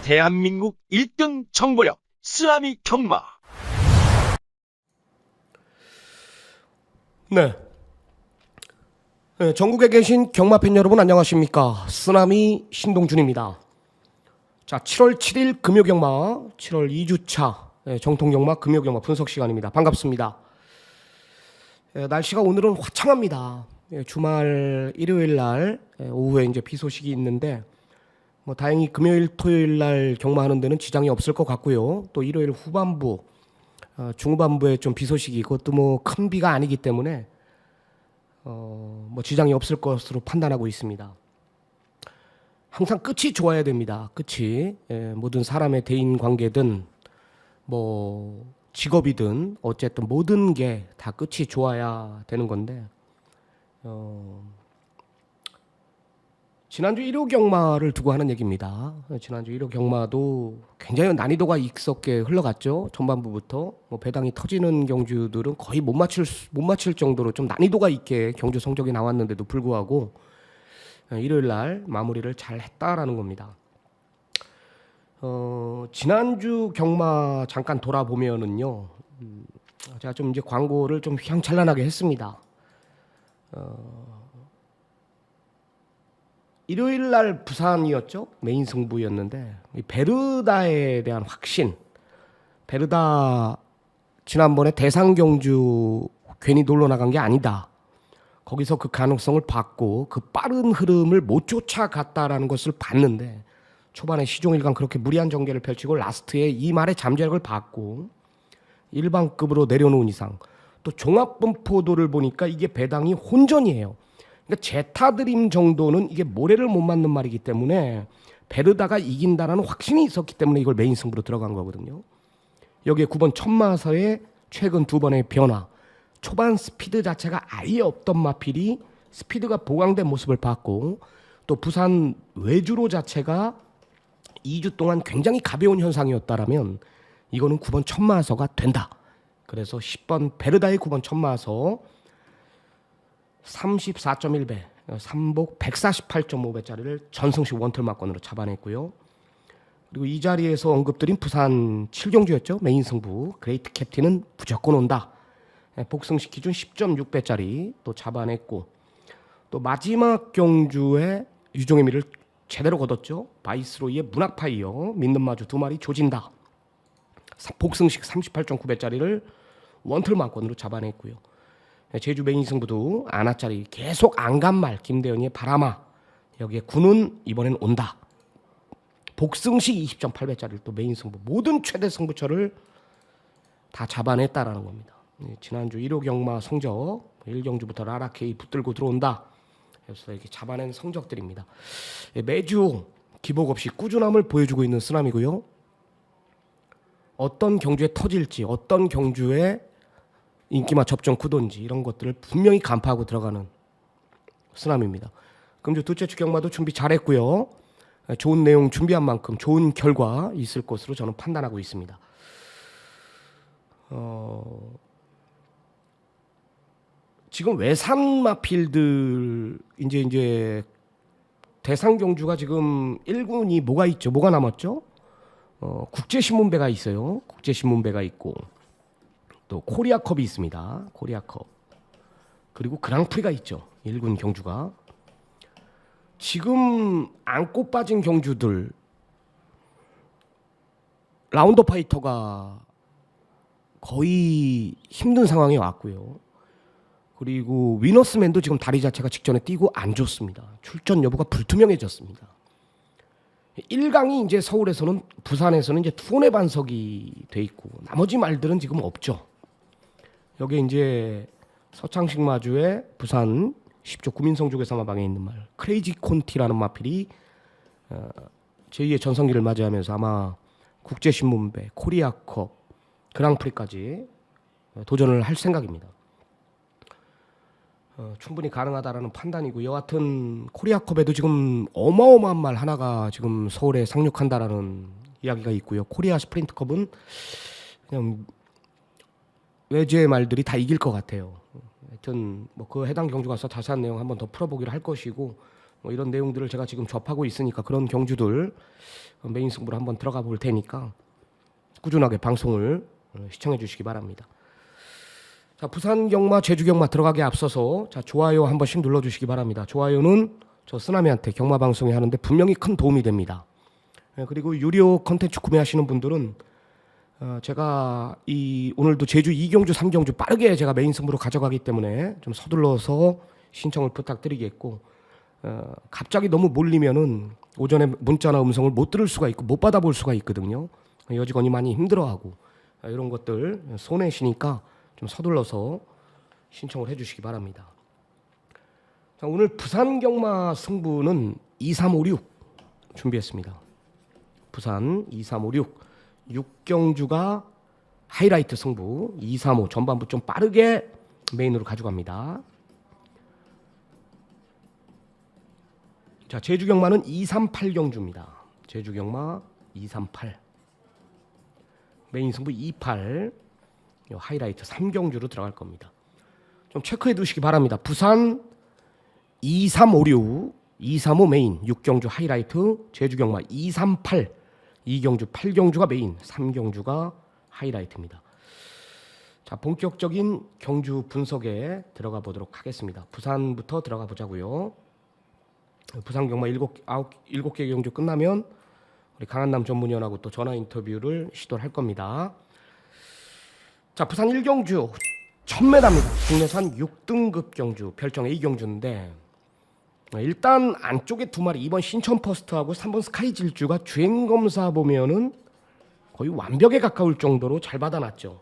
대한민국 1등 정보력 쓰나미 경마. 네. 전국에 계신 경마팬 여러분 안녕하십니까. 쓰나미 신동준입니다. 자, 7월 7일 금요경마 7월 2주차 정통경마 금요경마 분석 시간입니다. 반갑습니다. 날씨가 오늘은 화창합니다. 주말 일요일 날 오후에 이제 비 소식이 있는데 뭐 다행히 금요일 토요일 날 경마하는 데는 지장이 없을 것 같고요. 또 일요일 후반부 중후반부에 좀 비 소식이 그것도 뭐 큰 비가 아니기 때문에 뭐 지장이 없을 것으로 판단하고 있습니다. 항상 끝이 좋아야 됩니다. 끝이 모든 사람의 대인 관계든 뭐 직업이든 어쨌든 모든 게 다 끝이 좋아야 되는 건데 지난주 1호 경마를 두고 하는 얘기입니다. 지난주 1호 경마도 굉장히 난이도가 있었게 흘러갔죠. 전반부부터 뭐 배당이 터지는 경주들은 거의 못 맞힐 정도로 좀 난이도가 있게 경주 성적이 나왔는데도 불구하고 일요일 날 마무리를 잘 했다라는 겁니다. 지난주 경마 잠깐 돌아보면은요, 제가 좀 이제 광고를 좀 휘황찬란하게 했습니다. 일요일 날 부산이었죠. 메인 승부였는데 베르다에 대한 확신. 베르다 지난번에 대상 경주 괜히 놀러 나간 게 아니다. 거기서 그 가능성을 봤고 그 빠른 흐름을 못 쫓아갔다라는 것을 봤는데 초반에 시종일관 그렇게 무리한 전개를 펼치고 라스트에 이 말의 잠재력을 받고 일반급으로 내려놓은 이상 또 종합분포도를 보니까 이게 배당이 혼전이에요. 그러니까 제타드림 정도는 이게 모래를 못 맞는 말이기 때문에 베르다가 이긴다라는 확신이 있었기 때문에 이걸 메인 승부로 들어간 거거든요. 여기에 9번 천마서의 최근 두 번의 변화, 초반 스피드 자체가 아예 없던 마필이 스피드가 보강된 모습을 봤고 또 부산 외주로 자체가 2주 동안 굉장히 가벼운 현상이었다라면 이거는 9번 천마서가 된다. 그래서 10번 베르다의 9번 천마서 34.1배, 3복 148.5배짜리를 전승식 원틀마권으로 잡아냈고요. 그리고 이 자리에서 언급드린 부산 7경주였죠. 메인 승부. 그레이트 캡틴은 무조건 온다. 복승식 기준 10.6배짜리 또 잡아냈고 또 마지막 경주에 유종의 미를 제대로 거뒀죠. 바이스로이의 문학파이어 믿는 마주 두 마리 조진다. 복승식 38.9배짜리를 원틀마권으로 잡아냈고요. 제주 메인 승부도 아나짜리 계속 안간말 김대현이의 바람아 여기에 군은 이번엔 온다. 복승식 20.8배짜리를 또 메인 승부 모든 최대 승부처를 다 잡아냈다라는 겁니다. 지난주 1호 경마 성적 1경주부터 라라케이 붙들고 들어온다. 그래서 이렇게 잡아낸 성적들입니다. 매주 기복 없이 꾸준함을 보여주고 있는 쓰나미고요. 어떤 경주에 터질지 어떤 경주에 인기마 접종 구도인지 이런 것들을 분명히 간파하고 들어가는 쓰나미입니다. 금주 둘째 주 경마도 준비 잘했고요. 좋은 내용 준비한 만큼 좋은 결과 있을 것으로 저는 판단하고 있습니다. 지금 외산 마필들 이제 대상 경주가 지금 1군이 뭐가 있죠? 뭐가 남았죠? 국제신문배가 있어요. 국제신문배가 있고 또 코리아컵이 있습니다. 코리아컵. 그리고 그랑프리가 있죠. 1군 경주가. 지금 안고 빠진 경주들 라운더 파이터가 거의 힘든 상황에 왔고요. 그리고 위너스맨도 지금 다리 자체가 직전에 뛰고 안 좋습니다. 출전 여부가 불투명해졌습니다. 1강이 이제 서울에서는 부산에서는 이제 투혼의 반석이 돼 있고 나머지 말들은 지금 없죠. 여기 이제 서창식 마주의 부산 10조 구민성주에서 마방에 있는 말 크레이지 콘티라는 마필이 제2의 전성기를 맞이하면서 아마 국제신문배, 코리아컵, 그랑프리까지 도전을 할 생각입니다. 충분히 가능하다라는 판단이고 여하튼 코리아컵에도 지금 어마어마한 말 하나가 지금 서울에 상륙한다라는 이야기가 있고요. 코리아 스프린트컵은 그냥 외주의 말들이 다 이길 것 같아요. 하여튼 뭐 그 해당 경주 가서 자세한 내용 한번 더 풀어보기로 할 것이고 뭐 이런 내용들을 제가 지금 접하고 있으니까 그런 경주들 메인 승부로 한번 들어가 볼 테니까 꾸준하게 방송을 시청해 주시기 바랍니다. 자, 부산 경마, 제주 경마 들어가기 앞서서 자, 좋아요 한 번씩 눌러 주시기 바랍니다. 좋아요는 저 쓰나미한테 경마 방송에 하는데 분명히 큰 도움이 됩니다. 그리고 유료 컨텐츠 구매하시는 분들은 제가 오늘도 제주 2경주, 3경주 빠르게 제가 메인 승부로 가져가기 때문에 좀 서둘러서 신청을 부탁드리겠고, 갑자기 너무 몰리면은 오전에 문자나 음성을 못 들을 수가 있고 못 받아볼 수가 있거든요. 여직원이 많이 힘들어하고 이런 것들 손해시니까 좀 서둘러서 신청을 해주시기 바랍니다. 자, 오늘 부산 경마 승부는 2356 준비했습니다. 부산 2356 6경주가 하이라이트 승부 235 전반부 좀 빠르게 메인으로 가져갑니다. 자, 제주 경마는 238경주입니다. 제주 경마 238 메인 승부 28 하이라이트 3경주로 들어갈 겁니다. 좀 체크해 두시기 바랍니다. 부산 2356 235 메인 6경주 하이라이트, 제주 경마 238 2경주 8경주가 메인, 3경주가 하이라이트입니다. 자, 본격적인 경주 분석에 들어가 보도록 하겠습니다. 부산부터 들어가 보자고요. 부산 경마 7개 경주 끝나면 우리 강한남 전문위원하고 또 전화 인터뷰를 시도를 할 겁니다. 자, 부산 1경주 1000m입니다. 국내산 6등급 경주, 별정 A경주인데 일단 안쪽에 두 마리 2번 신천 퍼스트하고 3번 스카이 질주가 주행 검사 보면은 거의 완벽에 가까울 정도로 잘 받아놨죠.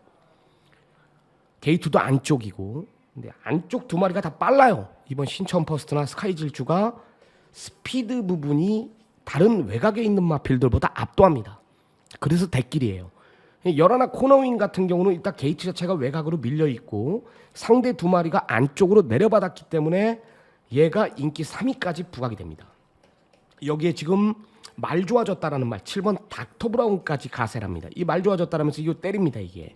게이트도 안쪽이고, 근데 안쪽 두 마리가 다 빨라요. 이번 신천 퍼스트나 스카이 질주가 스피드 부분이 다른 외곽에 있는 마필들보다 압도합니다. 그래서 대길이에요. 열하나 코너윙 같은 경우는 일단 게이트 자체가 외곽으로 밀려 있고 상대 두 마리가 안쪽으로 내려받았기 때문에 얘가 인기 3위까지 부각이 됩니다. 여기에 지금 말 좋아졌다라는 말 7번 닥터 브라운까지 가세랍니다. 이 말 좋아졌다라면서 이거 때립니다. 이게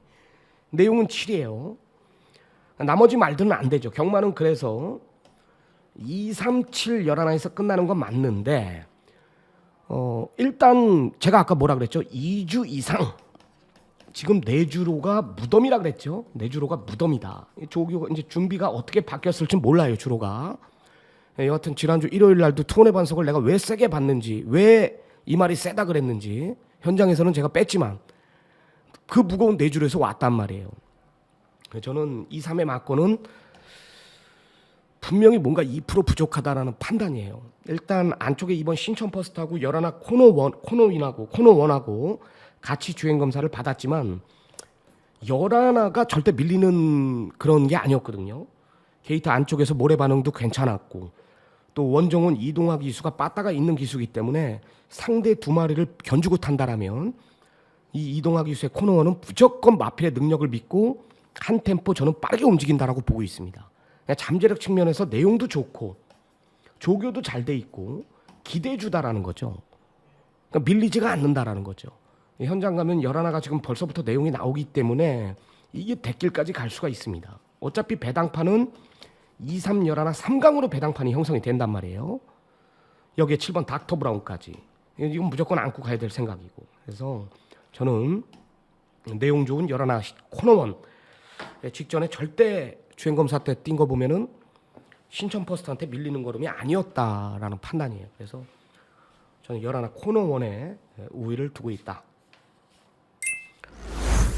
내용은 7이에요. 나머지 말들은 안 되죠. 경마는 그래서 2, 3, 7, 11에서 끝나는 건 맞는데 일단 제가 아까 뭐라 그랬죠? 2주 이상 지금 내주로가 무덤이라 그랬죠. 내주로가 무덤이다. 조교 이제 준비가 어떻게 바뀌었을지 몰라요. 주로가. 여하튼 지난주 일요일 날도 투혼의 반석을 내가 왜 세게 봤는지, 왜 이 말이 세다 그랬는지 현장에서는 제가 뺐지만 그 무거운 내주로에서 왔단 말이에요. 저는 2, 3회 맞고는 분명히 뭔가 2% 부족하다라는 판단이에요. 일단 안쪽에 이번 신천 퍼스트하고 열하나 코너윈하고 코너원하고 같이 주행 검사를 받았지만 열하나가 절대 밀리는 그런 게 아니었거든요. 게이트 안쪽에서 모래 반응도 괜찮았고 또 원정은 이동화 기수가 빠따가 있는 기수이기 때문에 상대 두 마리를 견주고 탄다라면 이 이동화 기수의 코너원은 무조건 마필의 능력을 믿고 한 템포 저는 빠르게 움직인다라고 보고 있습니다. 잠재력 측면에서 내용도 좋고 조교도 잘 돼 있고 기대주다라는 거죠. 그러니까 밀리지가 않는다라는 거죠. 현장 가면 열하나가 지금 벌써부터 내용이 나오기 때문에 이게 대길까지 갈 수가 있습니다. 어차피 배당판은 2, 3, 열하나 3강으로 배당판이 형성이 된단 말이에요. 여기에 7번 닥터 브라운까지. 이건 무조건 안고 가야 될 생각이고. 그래서 저는 내용 좋은 열하나 코너원 직전에 절대 주행검사 때 뛴 거 보면은 신천 퍼스트한테 밀리는 걸음이 아니었다라는 판단이에요. 그래서 저는 열하나 코너원에 우위를 두고 있다.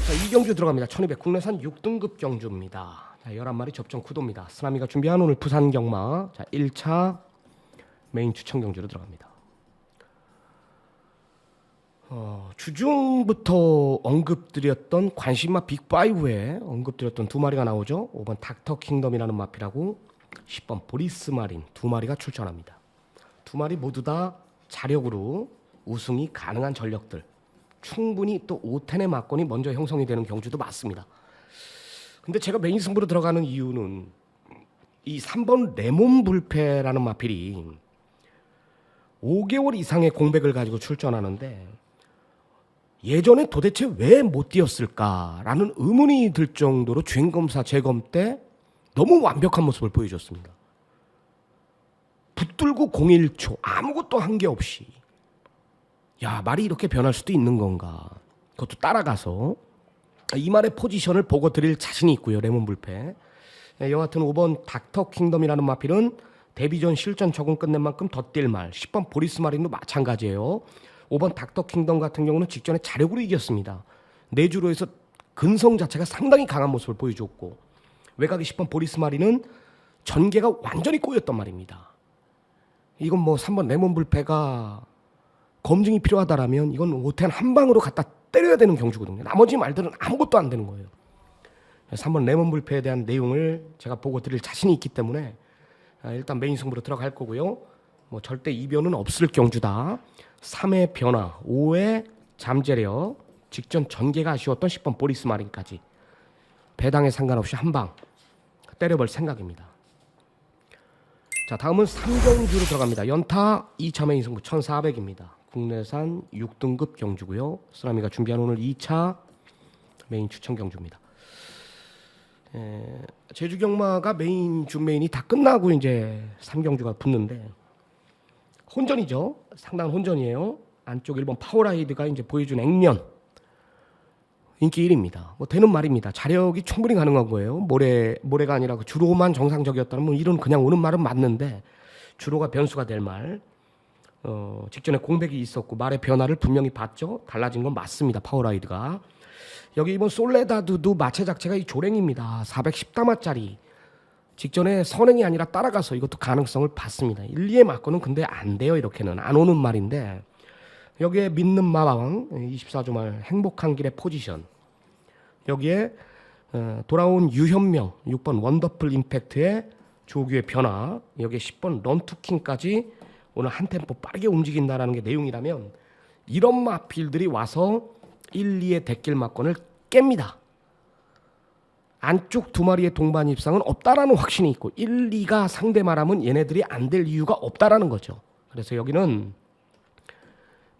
자, 2경주 들어갑니다. 1200 국내산 6등급 경주입니다. 자, 11마리 접종 구도입니다. 쓰나미가 준비한 오늘 부산 경마. 자, 1차 메인 추천 경주로 들어갑니다. 주중부터 언급드렸던 관심마 빅5에 언급드렸던 두 마리가 나오죠. 5번 닥터 킹덤이라는 마필하고 10번 보리스 마린 두 마리가 출전합니다. 두 마리 모두 다 자력으로 우승이 가능한 전력들. 충분히 또 5텐의 막권이 먼저 형성이 되는 경주도 맞습니다. 근데 제가 메인 승부로 들어가는 이유는 이 3번 레몬 불패라는 마필이 5개월 이상의 공백을 가지고 출전하는데 예전에 도대체 왜 못 뛰었을까라는 의문이 들 정도로 주행검사 재검 때 너무 완벽한 모습을 보여줬습니다. 붙들고 01초 아무것도 한 게 없이 야, 말이 이렇게 변할 수도 있는 건가. 그것도 따라가서 이 말의 포지션을 보고 드릴 자신이 있고요. 레몬 불패. 여하튼 5번 닥터 킹덤이라는 마필은 데뷔전 실전 적응 끝낸 만큼 덧뛸 말. 10번 보리스 마린도 마찬가지예요. 5번 닥터 킹덤 같은 경우는 직전에 자력으로 이겼습니다. 내주로에서 근성 자체가 상당히 강한 모습을 보여줬고, 외곽의 10번 보리스 마린은 전개가 완전히 꼬였단 말입니다. 이건 뭐 3번 레몬 불패가 검증이 필요하다라면 이건 오텐 한 방으로 갖다 때려야 되는 경주거든요. 나머지 말들은 아무것도 안 되는 거예요. 3번 레몬 불패에 대한 내용을 제가 보고 드릴 자신이 있기 때문에 일단 메인 승부로 들어갈 거고요. 뭐 절대 이변은 없을 경주다. 3회 변화, 5회 잠재력, 직전 전개가 아쉬웠던 10번 보리스 마린까지 배당에 상관없이 한 방 때려볼 생각입니다. 자, 다음은 3경주로 들어갑니다. 연타 2차 메인 승부 1400입니다. 국내산 6등급 경주고요. 쓰라미가 준비한 오늘 2차 메인 추천 경주입니다. 제주 경마가 메인 준메인이 다 끝나고 이제 3경주가 붙는데 혼전이죠. 상당한 혼전이에요. 안쪽 1번 파워라이드가 이제 보여준 액면 인기 1위입니다. 뭐 되는 말입니다. 자력이 충분히 가능한 거예요. 모래가 아니라 그 주로만 정상적이었다면 뭐 이런 그냥 오는 말은 맞는데 주로가 변수가 될 말. 직전에 공백이 있었고 말의 변화를 분명히 봤죠. 달라진 건 맞습니다. 파워라이드가. 여기 이번 솔레다드도 마체 자체가 이 조랭입니다. 410다마짜리. 직전에 선행이 아니라 따라가서 이것도 가능성을 봤습니다. 1, 2에 맞고는 근데 안 돼요. 이렇게는 안 오는 말인데 여기에 믿는 마방 24조 말 행복한 길의 포지션. 여기에 돌아온 유현명 6번 원더풀 임팩트의 조규의 변화. 여기에 10번 런투킹까지 오늘 한 템포 빠르게 움직인다라는 게 내용이라면 이런 마필들이 와서 1, 2의 대길 막권을 깹니다. 안쪽 두 마리의 동반 입상은 없다라는 확신이 있고 1, 2가 상대마라면 얘네들이 안 될 이유가 없다라는 거죠. 그래서 여기는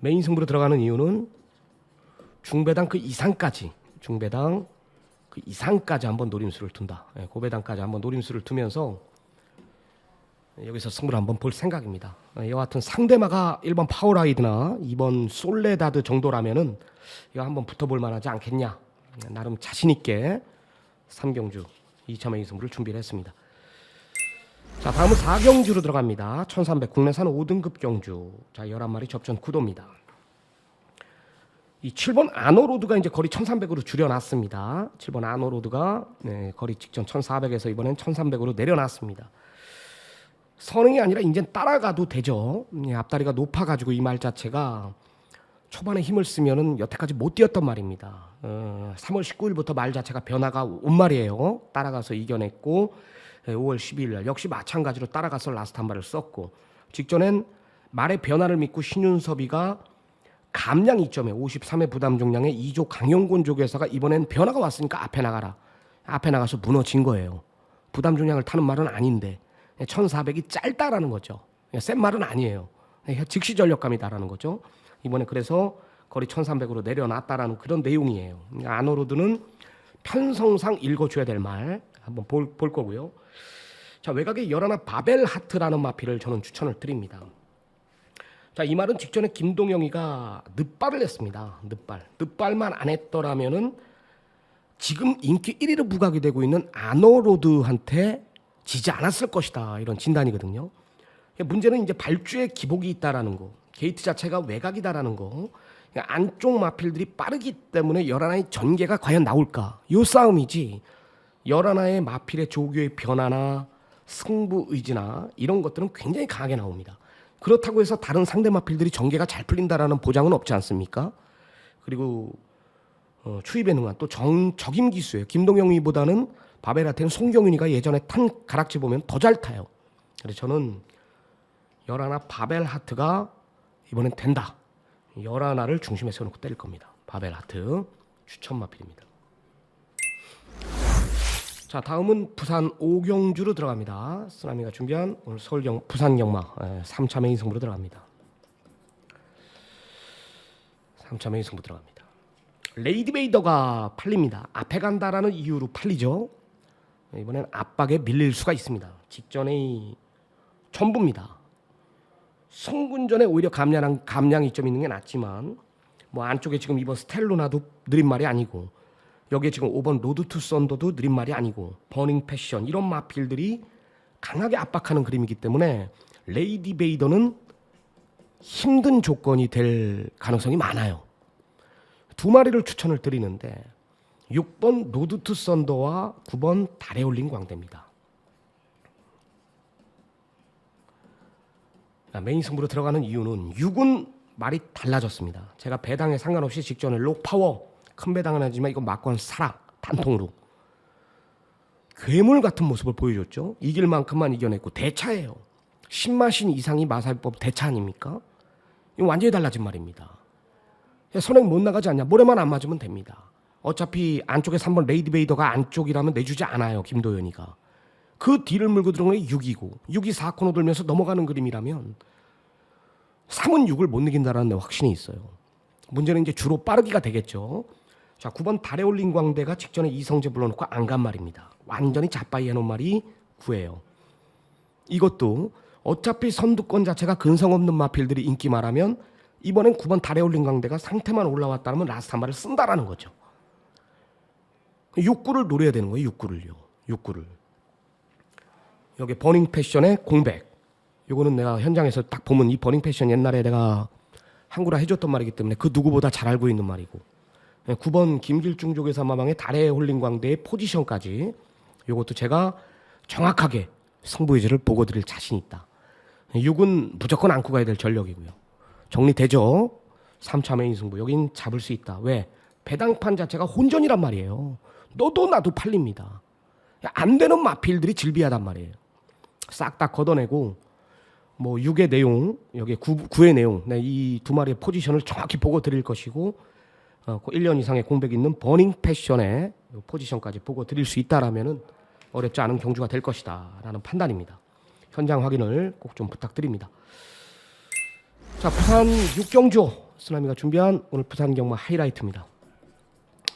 메인 승부로 들어가는 이유는 중배당 그 이상까지 한번 노림수를 둔다. 고배당까지 한번 노림수를 두면서 여기서 승부를 한번 볼 생각입니다. 여하튼 상대마가 1번 파워라이드나 2번 솔레다드 정도라면은 이거 한번 붙어볼 만하지 않겠냐. 나름 자신 있게 3경주 2차 메인 승부를 준비를 했습니다. 자, 다음은 4경주로 들어갑니다. 1300 국내산 5등급 경주. 자, 11마리 접전 구도입니다. 이 7번 아노로드가 이제 거리 1300으로 줄여놨습니다. 7번 아노로드가 거리 직전 1400에서 이번엔 1300으로 내려놨습니다. 선행이 아니라 이제 따라가도 되죠. 앞다리가 높아가지고 이 말 자체가 초반에 힘을 쓰면은 여태까지 못 뛰었단 말입니다. 3월 19일부터 말 자체가 변화가 온 말이에요. 따라가서 이겨냈고 5월 12일 날 역시 마찬가지로 따라가서 라스트 한 발을 썼고 직전엔 말의 변화를 믿고 신윤섭이가 감량 2점에 53회 부담 종량의 2조 강용곤 조교사가 이번엔 변화가 왔으니까 앞에 나가라. 앞에 나가서 무너진 거예요. 부담 종량을 타는 말은 아닌데 1400이 짧다라는 거죠. 센 말은 아니에요. 즉시 전력감이다라는 거죠. 이번에 그래서 거리 1300으로 내려놨다라는 그런 내용이에요. 아노로드는 편성상 읽어줘야 될 말 한번 볼 거고요. 자, 외곽의 열하나 바벨 하트라는 마피를 저는 추천을 드립니다. 자, 이 말은 직전에 김동영이가 늑발을 냈습니다. 늑발만 안 했더라면은 지금 인기 1위로 부각이 되고 있는 아노로드한테 지지 않았을 것이다. 이런 진단이거든요. 문제는 이제 발주에 기복이 있다라는 거, 게이트 자체가 외곽이다라는 거, 안쪽 마필들이 빠르기 때문에 열하나의 전개가 과연 나올까? 요 싸움이지. 열하나의 마필의 조교의 변화나 승부 의지나 이런 것들은 굉장히 강하게 나옵니다. 그렇다고 해서 다른 상대 마필들이 전개가 잘 풀린다라는 보장은 없지 않습니까? 그리고 추입에 능한 또 적임 기수예요. 김동영이보다는 바벨한테는 송경윤이가 예전에 탄 가락지 보면 더 잘 타요. 그래서 저는 열하나 바벨 하트가 이번엔 된다. 열하나를 중심에 세워놓고 때릴 겁니다. 바벨 하트 추천 마필입니다. 자, 다음은 부산 5경주로 들어갑니다. 쓰나미가 준비한 오늘 부산 경마 3차 메인 승부로 들어갑니다. 3차 메인 승부 들어갑니다. 레이디 베이더가 팔립니다. 앞에 간다라는 이유로 팔리죠. 이번엔 압박에 밀릴 수가 있습니다. 직전에 전부입니다. 승군전에 오히려 감량이 좀 있는 게 낫지만 뭐 안쪽에 지금 2번 스텔로나도 느린 말이 아니고 여기에 지금 5번 로드 투 썬더도 느린 말이 아니고 버닝 패션 이런 마필들이 강하게 압박하는 그림이기 때문에 레이디 베이더는 힘든 조건이 될 가능성이 많아요. 두 마리를 추천을 드리는데 6번 로드 투 썬더와 9번 달에 올린 광대입니다. 메인 승부로 들어가는 이유는 6은 말이 달라졌습니다. 제가 배당에 상관없이 직전에 록파워 큰 배당은 하지만 이거 맞고 한 사락 단통으로 괴물 같은 모습을 보여줬죠. 이길 만큼만 이겨냈고 대차예요. 10마신 이상이 마사일법 대차 아닙니까? 이거 완전히 달라진 말입니다. 선행 못 나가지 않냐. 모래만 안 맞으면 됩니다. 어차피 안쪽에 3번 레이디 베이더가 안쪽이라면 내주지 않아요. 김도현이가. 그 뒤를 물고 들어오는 게 6이고 6이 4코너 돌면서 넘어가는 그림이라면 3은 6을 못 이긴다는 데 확신이 있어요. 문제는 이제 주로 빠르기가 되겠죠. 자, 9번 달에 올린 광대가 직전에 이성재 불러놓고 안 간 말입니다. 완전히 자빠이 해놓은 말이 9예요. 이것도 어차피 선두권 자체가 근성 없는 마필들이 인기 말하면 이번엔 9번 달에 올린 광대가 상태만 올라왔다면 라스트 한 발을 쓴다라는 거죠. 6구를 노려야 되는 거예요. 6구를요. 6구를. 여기 버닝 패션의 공백. 요거는 내가 현장에서 딱 보면 이 버닝 패션 옛날에 내가 한구라 해줬던 말이기 때문에 그 누구보다 잘 알고 있는 말이고 9번 김길중 조계사 마방의 달에 홀린 광대의 포지션까지 요것도 제가 정확하게 승부의지를 보고 드릴 자신이 있다. 6은 무조건 안고 가야 될 전력이고요. 정리되죠? 3차 메인 승부. 여긴 잡을 수 있다. 왜? 배당판 자체가 혼전이란 말이에요. 너도 나도 팔립니다. 안 되는 마필들이 질비하단 말이에요. 싹 다 걷어내고 뭐 6의 내용, 여기 9의 내용, 이 두 마리의 포지션을 정확히 보고 드릴 것이고 1년 이상의 공백이 있는 버닝 패션의 포지션까지 보고 드릴 수 있다라면은 어렵지 않은 경주가 될 것이다라는 판단입니다. 현장 확인을 꼭 좀 부탁드립니다. 자, 부산 6경주 쓰나미가 준비한 오늘 부산 경마 하이라이트입니다.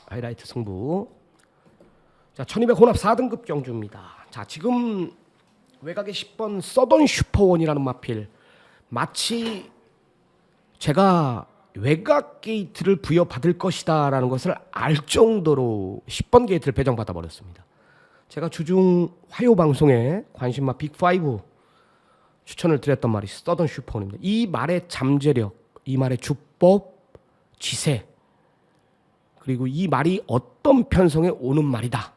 하이라이트 승부. 자, 1200 혼합 4등급 경주입니다. 자, 지금 외곽의 10번 서던 슈퍼원이라는 마필, 마치 제가 외곽 게이트를 부여받을 것이다라는 것을 알 정도로 10번 게이트를 배정받아 버렸습니다. 제가 주중 화요 방송에 관심마 빅5 추천을 드렸던 말이 서던 슈퍼원입니다. 이 말의 잠재력, 이 말의 주법, 지세, 그리고 이 말이 어떤 편성에 오는 말이다.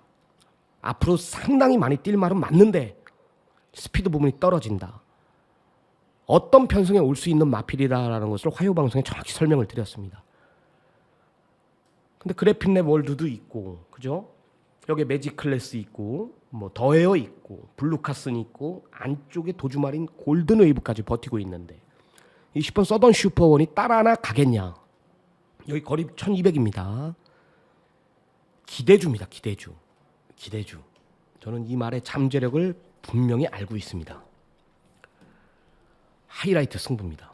앞으로 상당히 많이 뛸 말은 맞는데 스피드 부분이 떨어진다. 어떤 편성에 올 수 있는 마필이다라는 것을 화요 방송에 정확히 설명을 드렸습니다. 근데 그래핀랩 월드도 있고, 그죠? 여기 매직 클래스 있고, 뭐 더에어 있고, 블루카슨이 있고, 안쪽에 도주말인 골든 웨이브까지 버티고 있는데 이 10번 서던 슈퍼원이 따라나 가겠냐? 여기 거리 1200입니다. 기대주입니다. 기대주. 저는 이 말의 잠재력을 분명히 알고 있습니다. 하이라이트 승부입니다.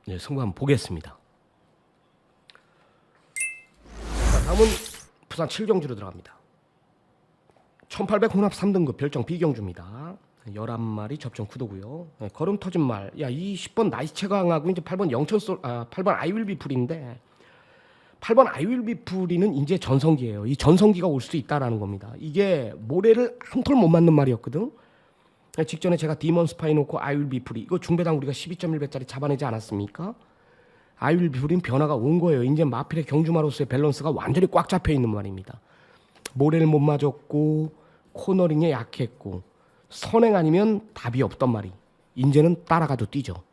네, 승부 한번 보겠습니다. 자, 다음은 부산 7경주로 들어갑니다. 1800 혼합 3등급 별정 B경주입니다. 11마리 접종 구도고요. 네, 걸음 터진 말. 야, 이 10번 나이스 최강하고 이제 8번 8번 아이윌비 풀인데 8번 아이윌비 풀이는 이제 전성기예요. 이 전성기가 올 수도 있다라는 겁니다. 이게 모래를 한 톨 못 맞는 말이었거든. 직전에 제가 디먼 스파이 놓고 아이윌비 풀이 이거 중배당 우리가 12.1배짜리 잡아내지 않았습니까? 아이윌비 풀인 변화가 온 거예요. 이제 마필의 경주마로서의 밸런스가 완전히 꽉 잡혀 있는 말입니다. 모래를 못 맞았고 코너링에 약했고 선행 아니면 답이 없던 말이 인제는 따라가도 뛰죠.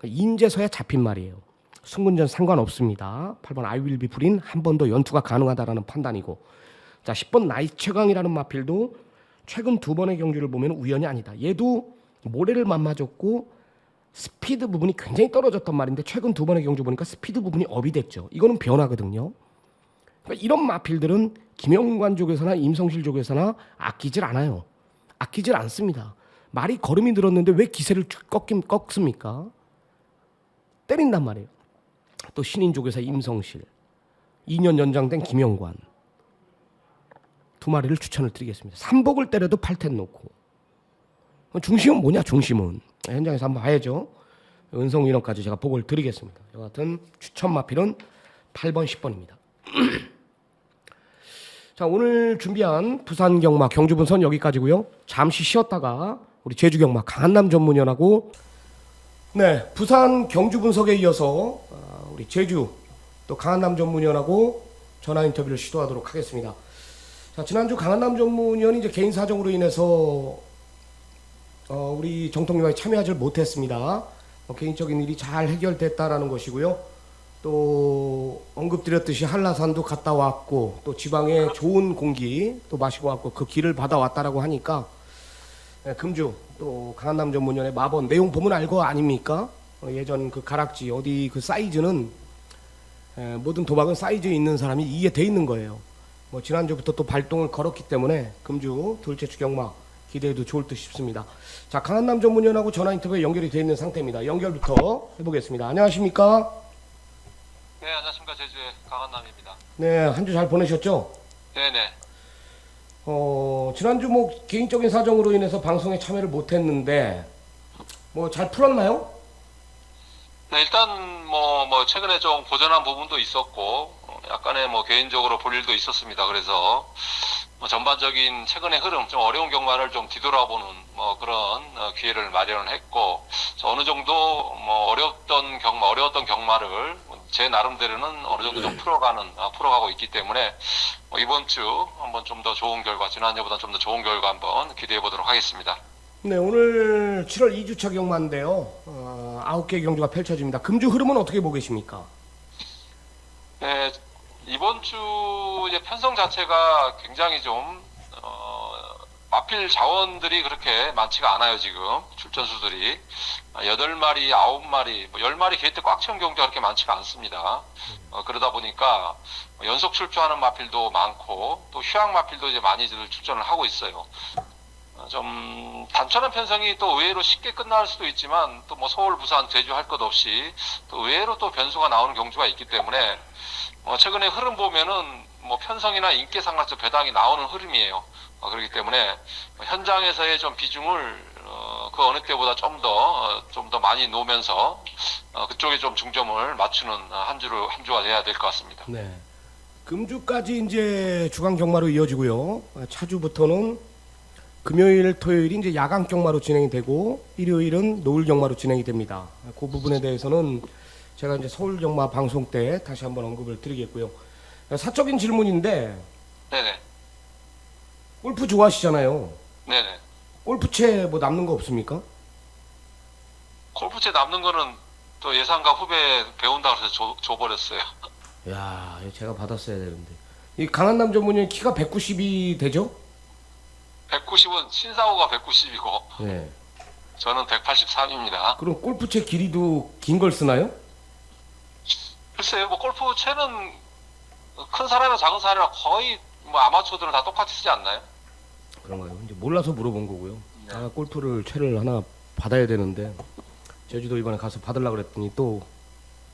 인제서야 잡힌 말이에요. 승군전 상관없습니다. 8번 아이윌비 풀인 한 번 더 연투가 가능하다라는 판단이고, 자 10번 나이스 최강이라는 마필도 최근 두 번의 경주를 보면 우연이 아니다. 얘도 모래를 못 맞았고 스피드 부분이 굉장히 떨어졌던 말인데 최근 두 번의 경주 보니까 스피드 부분이 업이 됐죠. 이거는 변화거든요. 그러니까 이런 마필들은 김영관 쪽에서나 임성실 쪽에서나 아끼질 않아요. 아끼질 않습니다. 말이 걸음이 늘었는데 왜 기세를 꺾습니까? 때린단 말이에요. 또 신인 쪽에서 임성실, 2년 연장된 김영관 두 마리를 추천을 드리겠습니다. 삼복을 때려도 8텐 놓고 중심은 뭐냐? 중심은 현장에서 한번 봐야죠. 은성 인원까지 제가 보고를 드리겠습니다. 여하튼 추천 마필은 8번, 10번입니다. 자, 오늘 준비한 부산 경마 경주 분선 여기까지고요. 잠시 쉬었다가 우리 제주 경마 강한남 전문위원하고 부산 경주 분석에 이어서 우리 제주 또 강한남 전문위원하고 전화 인터뷰를 시도하도록 하겠습니다. 자, 지난주 강한남 전문위원이 이제 개인 사정으로 인해서 우리 정통유화에 참여하지 못했습니다. 개인적인 일이 잘 해결됐다라는 것이고요. 또 언급드렸듯이 한라산도 갔다 왔고 또 지방에 좋은 공기 또 마시고 왔고 그 길을 받아왔다라고 하니까 금주 또 강한남 전문위원의 마번 내용 보면 알고 아닙니까? 예전 그 가락지 어디 그 사이즈는 모든 도박은 사이즈에 있는 사람이 이해돼 있는 거예요. 뭐 지난주부터 또 발동을 걸었기 때문에 금주 둘째 주 경마 기대해도 좋을 듯 싶습니다. 자, 강한남 전문위원하고 전화 인터뷰에 연결이 되어 있는 상태입니다. 연결부터 해보겠습니다. 안녕하십니까? 네, 안녕하십니까. 제주의 강한남입니다. 네, 한 주 잘 보내셨죠? 네네. 지난주 뭐 개인적인 사정으로 인해서 방송에 참여를 못했는데 뭐 잘 풀었나요? 네, 일단 뭐 최근에 좀 고전한 부분도 있었고 약간의 뭐 개인적으로 볼 일도 있었습니다. 그래서 뭐 전반적인 최근의 흐름, 좀 어려운 경마를 좀 뒤돌아보는 뭐 그런 기회를 마련을 했고, 어느 정도 뭐 어려웠던 경마를 제 나름대로는 어느 정도 좀 풀어가고 있기 때문에 이번 주 한번 좀 더 좋은 결과, 지난주보다 좀 더 좋은 결과 한번 기대해 보도록 하겠습니다. 네, 오늘 7월 2주차 경마인데요. 9개 경주가 펼쳐집니다. 금주 흐름은 어떻게 보고 계십니까? 네, 이번 주 이제 편성 자체가 굉장히 좀 마필 자원들이 그렇게 많지가 않아요. 지금 출전수들이 8마리, 9마리, 10마리 게이트 꽉 채운 경주가 그렇게 많지가 않습니다. 그러다 보니까 연속 출조하는 마필도 많고 또 휴양 마필도 이제 많이들 출전을 하고 있어요. 좀 단촐한 편성이 또 의외로 쉽게 끝날 수도 있지만 또 뭐 서울, 부산, 제주 할 것 없이 또 의외로 또 변수가 나오는 경주가 있기 때문에 최근에 흐름 보면은 뭐 편성이나 인기 상관적 배당이 나오는 흐름이에요. 그렇기 때문에 현장에서의 좀 비중을 그 어느 때보다 좀 더 많이 놓으면서 그쪽에 좀 중점을 맞추는 한 주가 돼야 될 것 같습니다. 네. 금주까지 이제 주간 경마로 이어지고요. 차주부터는 금요일, 토요일이 이제 야간 경마로 진행이 되고 일요일은 노을 경마로 진행이 됩니다. 그 부분에 대해서는 제가 이제 서울 경마 방송 때 다시 한번 언급을 드리겠고요. 사적인 질문인데, 네네. 골프 좋아하시잖아요. 네네. 골프채 뭐 남는 거 없습니까? 골프채 남는 거는 또 예상가 후배 배운다고 해서 줘버렸어요. 야, 이거 제가 받았어야 되는데. 이 강한남 전문의 키가 190이 되죠? 190은 신사호가 190이고 네. 저는 183입니다. 그럼 골프채 길이도 긴 걸 쓰나요? 글쎄요, 뭐 골프채는 큰 사람이나 작은 사람이나 거의 뭐 아마추어들은 다 똑같이 쓰지 않나요? 그런가요? 이제 몰라서 물어본 거고요. 아, 골프를 채를 하나 받아야 되는데 제주도 이번에 가서 받으려고 그랬더니 또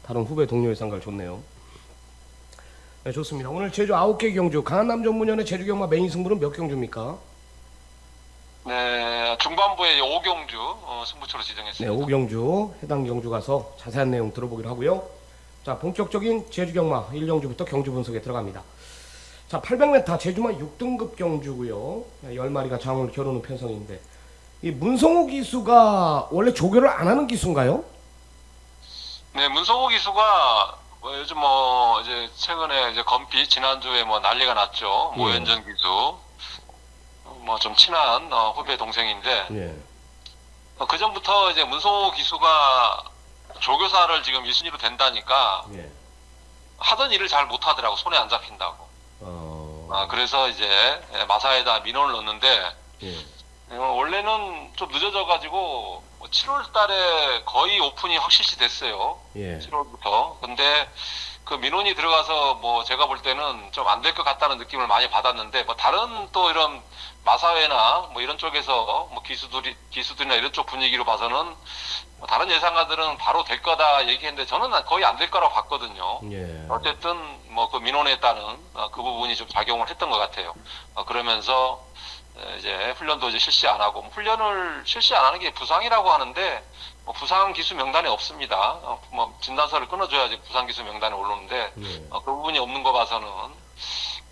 다른 후배 동료의 상가를 줬네요. 네, 좋습니다. 오늘 제주 9개 경주 강한남 전문위원의 제주 경마 메인 승부는 몇 경주입니까? 네, 중반부에 5경주 승부처로 네, 지정했습니다. 5경주 해당 경주 가서 자세한 내용 들어보기로 하고요. 자, 본격적인 제주 경마 1경주부터 경주 분석에 들어갑니다. 자, 800m 제주마 6등급 경주고요. 10마리가 장을 겨루는 편성인데 이 문성호 기수가 원래 조교를 안 하는 기수인가요? 네, 문성호 기수가 요즘 뭐 이제 최근에 이제 건피 지난주에 뭐 난리가 났죠. 모현전 기수 뭐 좀 친한 후배 동생인데 예. 그 전부터 이제 문성호 기수가 조교사를 지금 1순위로 된다니까 예. 하던 일을 잘 못하더라고. 손에 안 잡힌다고. 그래서 이제 마사에다 민원을 넣었는데 예. 원래는 좀 늦어져가지고 7월 달에 거의 오픈이 확실시 됐어요. 예. 7월부터. 근데 그 민원이 들어가서 뭐 제가 볼 때는 좀 안 될 것 같다는 느낌을 많이 받았는데 뭐 다른 또 이런 마사회나 뭐 이런 쪽에서 뭐 기수들이나 이런 쪽 분위기로 봐서는 뭐 다른 예상가들은 바로 될 거다 얘기했는데 저는 거의 안 될 거라고 봤거든요. 예. 어쨌든 뭐 그 민원에 따른 그 부분이 좀 작용을 했던 것 같아요. 그러면서 이제 훈련도 이제 실시 안 하고 훈련을 실시 안 하는 게 부상이라고 하는데 뭐 부상 기수 명단에 없습니다. 뭐 진단서를 끊어줘야지 부상 기수 명단에 오르는데 그 부분이 없는 거 봐서는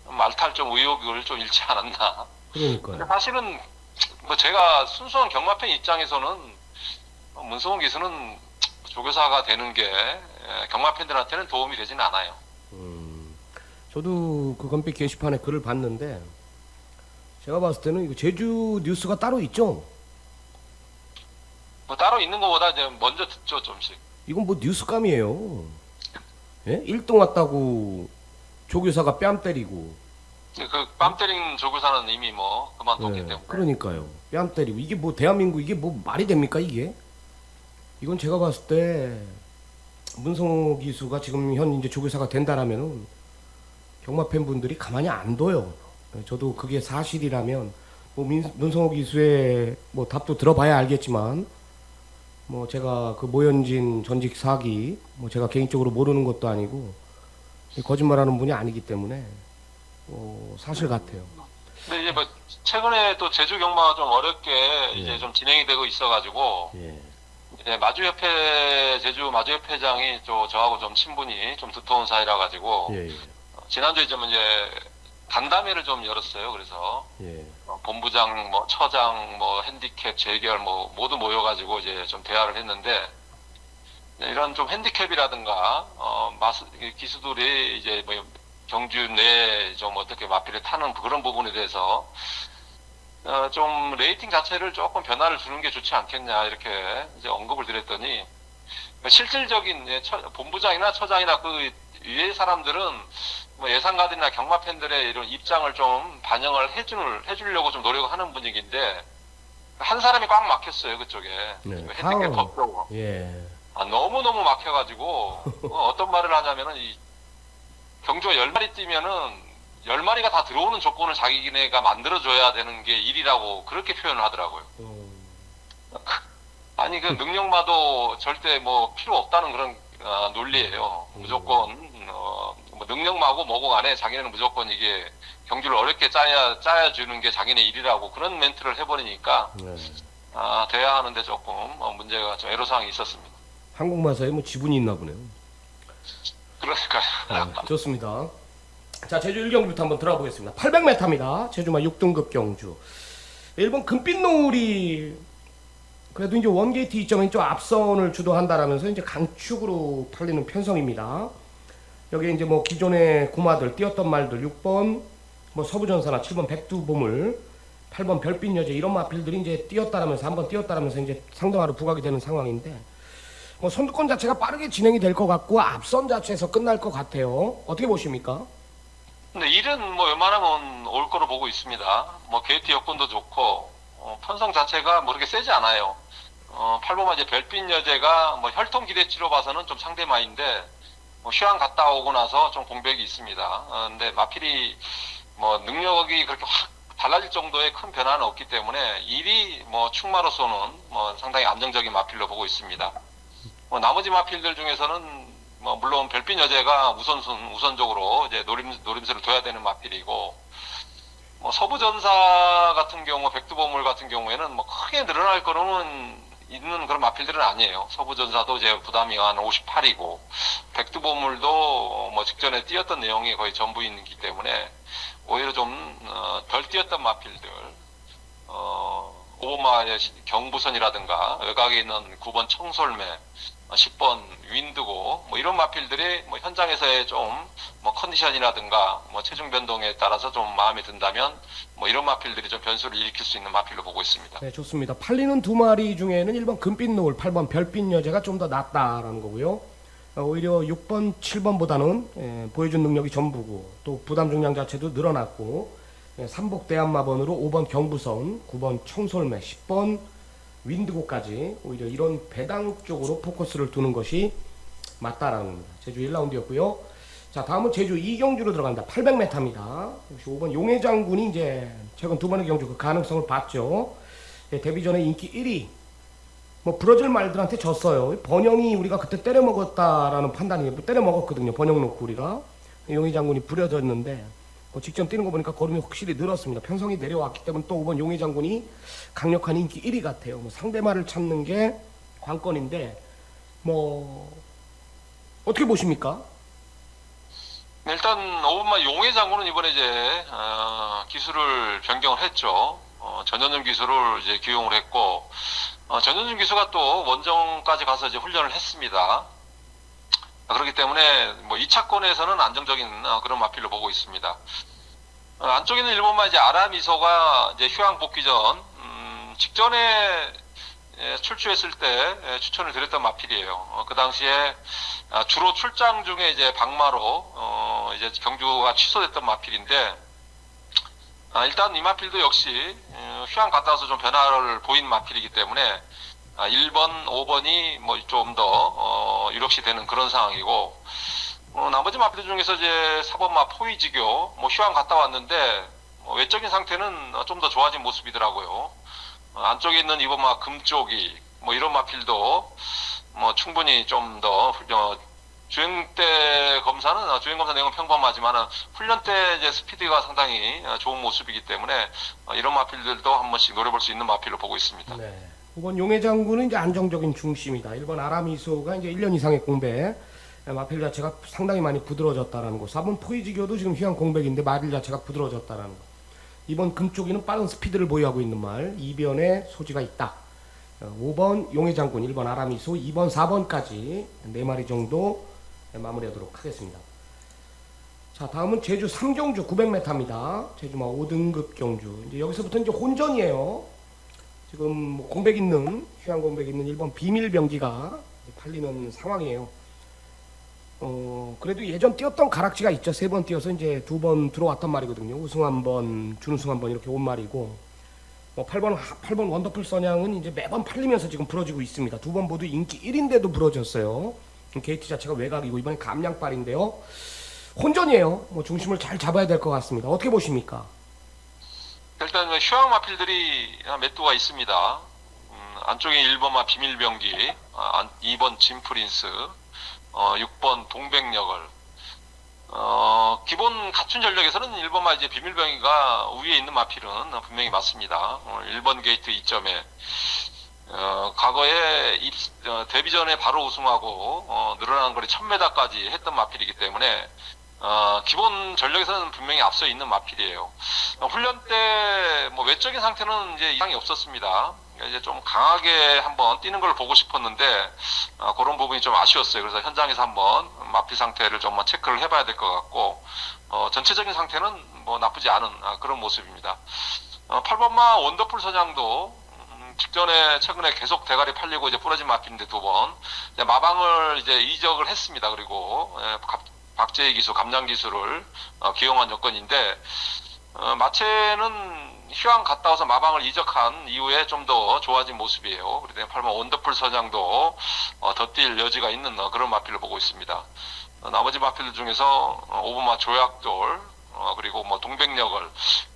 말탈 좀 의혹을 좀 잃지 않았나. 그러니까요. 사실은 뭐 제가 순수한 경마팬 입장에서는 문성호 기수는 조교사가 되는 게 경마팬들한테는 도움이 되지는 않아요. 저도 그 건빛 게시판에 글을 봤는데 제가 봤을 때는 이거 제주 뉴스가 따로 있죠. 뭐 따로 있는 것보다 이제 먼저 듣죠, 좀씩. 이건 뭐 뉴스감이에요. 예? 1등 왔다고 조교사가 뺨 때리고. 그 뺨 때린 조교사는 이미 뭐 그만뒀기 예, 때문에. 그러니까요. 뺨 때리고 이게 뭐 대한민국 이게 뭐 말이 됩니까 이게? 이건 제가 봤을 때 문성호 기수가 지금 현 이제 조교사가 된다라면은 경마 팬분들이 가만히 안 둬요. 저도 그게 사실이라면 뭐 문성호 기수의 뭐 답도 들어봐야 알겠지만 뭐 제가 그 모현진 전직 사기 뭐 제가 개인적으로 모르는 것도 아니고 거짓말하는 분이 아니기 때문에 사실 같아요. 근데 이제 뭐 최근에 또 제주 경마가 좀 어렵게 예. 이제 좀 진행이 되고 있어가지고 예. 이제 제주 마주협회장이 저하고 좀 친분이 좀 두터운 사이라 가지고 예. 예. 지난주에 좀 이제 간담회를 좀 열었어요. 그래서 예. 본부장, 뭐 처장, 뭐 핸디캡, 재결 뭐 모두 모여가지고 이제 좀 대화를 했는데 이런 좀 핸디캡이라든가 기수들이 이제 뭐 경주 내에 좀 어떻게 마피를 타는 그런 부분에 대해서 좀 레이팅 자체를 조금 변화를 주는 게 좋지 않겠냐 이렇게 이제 언급을 드렸더니 실질적인 본부장이나 처장이나 그 위에 사람들은 뭐 예상가들이나 경마 팬들의 이런 입장을 좀 반영을 해주려고 좀 노력하는 분위기인데 한 사람이 꽉 막혔어요 그쪽에. 네. 핸디캡 법적으로. 예. 너무너무 막혀가지고 어떤 말을 하냐면은 이 경주가 10마리 뛰면은 10마리가 다 들어오는 조건을 자기네가 만들어줘야 되는 게 일이라고 그렇게 표현을 하더라고요. 아니 그 능력마도 절대 뭐 필요 없다는 그런 논리예요. 무조건 뭐 능력마고 뭐고 간에 자기네는 무조건 이게 경주를 어렵게 짜야 주는 게 자기네 일이라고 그런 멘트를 해버리니까 네. 대화하는데 조금 문제가 좀 애로사항이 있었습니다. 한국마사에 뭐 지분이 있나 보네요. 그러니까요. 좋습니다. 자, 제주 1경주부터 한번 들어가 보겠습니다. 800m입니다. 제주마 6등급 경주. 일본 금빛 노을이 그래도 이제 원게이트 2점에 좀 앞선을 주도한다라면서 이제 강축으로 팔리는 편성입니다. 여기 이제 뭐 기존의 구마들 뛰었던 말들 6번 뭐 서부전사나 7번 백두보물 8번 별빛 여제 이런 마필들이 이제 뛰었다라면서 한번 뛰었다라면서 이제 상등하로 부각이 되는 상황인데 뭐 선두권 자체가 빠르게 진행이 될 것 같고 앞선 자체에서 끝날 것 같아요. 어떻게 보십니까? 근데 일은 뭐 웬만하면 올 거로 보고 있습니다. 뭐 게이트 여건도 좋고 편성 자체가 뭐 그렇게 세지 않아요. 8번마 이제 별빛 여제가 뭐 혈통 기대치로 봐서는 좀 상대마인데 뭐 휴양 갔다 오고 나서 좀 공백이 있습니다. 근데 마필이 뭐 능력이 그렇게 확 달라질 정도의 큰 변화는 없기 때문에 일이 뭐 충마로서는 뭐 상당히 안정적인 마필로 보고 있습니다. 뭐 나머지 마필들 중에서는 뭐 물론 별빛 여제가 우선적으로 이제 노림수를 둬야 되는 마필이고 뭐 서부전사 같은 경우 백두보물 같은 경우에는 뭐 크게 늘어날 거는 있는 그런 마필들은 아니에요. 서부전사도 이제 부담이 한 58이고 백두보물도 뭐 직전에 뛰었던 내용이 거의 전부이기 때문에 오히려 좀 덜 뛰었던 마필들 5번마 경부선이라든가 외곽에 있는 9번 청솔매 10번 윈드고 뭐 이런 마필들이 뭐 현장에서의 좀 뭐 컨디션이라든가 뭐 체중 변동에 따라서 좀 마음에 든다면 뭐 이런 마필들이 좀 변수를 일으킬 수 있는 마필로 보고 있습니다. 네, 좋습니다. 팔리는 두 마리 중에는 1번 금빛 노을, 8번 별빛 여제가 좀 더 낫다라는 거고요. 오히려 6번, 7번보다는 보여준 능력이 전부고 또 부담 중량 자체도 늘어났고 삼복 대한마번으로 5번 경부선, 9번 청솔매, 10번 윈드고까지 오히려 이런 배당 쪽으로 포커스를 두는 것이 맞다라는 겁니다. 제주 1라운드였고요. 자, 다음은 제주 2경주로 들어간다. 800m입니다. 역시 5번 용해장군이 이제 최근 두 번의 경주 그 가능성을 봤죠. 데뷔 전에 인기 1위. 뭐 부러질 말들한테 졌어요. 번영이 우리가 그때 때려 먹었다라는 판단이 때려 먹었거든요. 번영 놓고 우리가 용해장군이 부려졌는데 직전 뛰는 거 보니까 걸음이 확실히 늘었습니다. 편성이 내려왔기 때문에 또 5번 용의 장군이 강력한 인기 1위 같아요. 상대말을 찾는 게 관건인데 어떻게 보십니까? 일단 5번마 용의 장군은 이번에 이제 기술을 변경을 했죠. 전현준 기술을 이제 기용을 했고 전현준 기수가 또 원정까지 가서 이제 훈련을 했습니다. 그렇기 때문에 2차권에서는 안정적인 그런 마필로 보고 있습니다. 안쪽에는 일본만 이제 아라미소가 이제 휴양 복귀 전 직전에 출주했을 때 추천을 드렸던 마필이에요. 그 당시에 주로 출장 중에 이제 박마로 이제 경주가 취소됐던 마필인데 일단 이 마필도 역시 휴양 갔다 와서 좀 변화를 보인 마필이기 때문에 1번, 5번이 좀 더 유력시 되는 그런 상황이고 나머지 마필들 중에서 이제 4번마 포이지교 휴양 갔다 왔는데 외적인 상태는 좀 더 좋아진 모습이더라고요. 안쪽에 있는 2번마 금쪽이 이런 마필도 충분히 좀 더 주행 때 검사는 주행 검사 내용은 평범하지만 훈련 때 이제 스피드가 상당히 좋은 모습이기 때문에 이런 마필들도 한 번씩 노려볼 수 있는 마필로 보고 있습니다. 네. 5번 용의 장군은 이제 안정적인 중심이다. 1번 아라미소가 이제 1년 이상의 공백. 마필 자체가 상당히 많이 부드러워졌다라는 거. 4번 포이지교도 지금 휴양 공백인데 마필 자체가 부드러워졌다라는 거. 2번 금쪽이는 빠른 스피드를 보유하고 있는 말. 이변에 소지가 있다. 5번 용의 장군, 1번 아라미소, 2번, 4번까지 4마리 정도 마무리하도록 하겠습니다. 자, 다음은 제주 3경주 900m입니다. 제주마 5등급 경주. 이제 여기서부터 이제 혼전이에요. 지금 공백 있는, 휴양 공백 있는 1번 비밀병기가 팔리는 상황이에요. 그래도 예전 뛰었던 가락지가 있죠. 3번 뛰어서 이제 2번 들어왔단 말이거든요. 우승 한 번, 준우승 한 번 이렇게 온 말이고. 8번 원더풀 선양은 이제 매번 팔리면서 지금 부러지고 있습니다. 2번 모두 인기 1인데도 부러졌어요. 게이트 자체가 외곽이고 이번엔 감량발인데요. 혼전이에요. 중심을 잘 잡아야 될 것 같습니다. 어떻게 보십니까? 일단 휴양 마필들이 몇 도가 있습니다. 안쪽에 1번마 비밀병기, 2번 진프린스, 6번 동백여걸. 기본 갖춘 전력에서는 1번마 이제 비밀병기가 우위에 있는 마필은 분명히 맞습니다. 1번 게이트 2점에 과거에 데뷔전에 바로 우승하고 늘어난 거리 1000m까지 했던 마필이기 때문에 기본 전력에서는 분명히 앞서 있는 마필이에요. 훈련 때 외적인 상태는 이제 이상이 없었습니다. 이제 좀 강하게 한번 뛰는 걸 보고 싶었는데 그런 부분이 좀 아쉬웠어요. 그래서 현장에서 한번 마필 상태를 좀 체크를 해봐야 될 것 같고 전체적인 상태는 나쁘지 않은 그런 모습입니다. 8번마 원더풀 선양도 직전에 최근에 계속 대가리 팔리고 이제 부러진 마필인데 2번 마방을 이제 이적을 했습니다. 그리고 박제의 기수, 감량 기수를 기용한 여건인데 마체는 휴양 갔다 와서 마방을 이적한 이후에 좀 더 좋아진 모습이에요. 그래서 8번 원더풀 선양도 더 뛸 여지가 있는 그런 마필을 보고 있습니다. 나머지 마필들 중에서 5번마 조약돌 그리고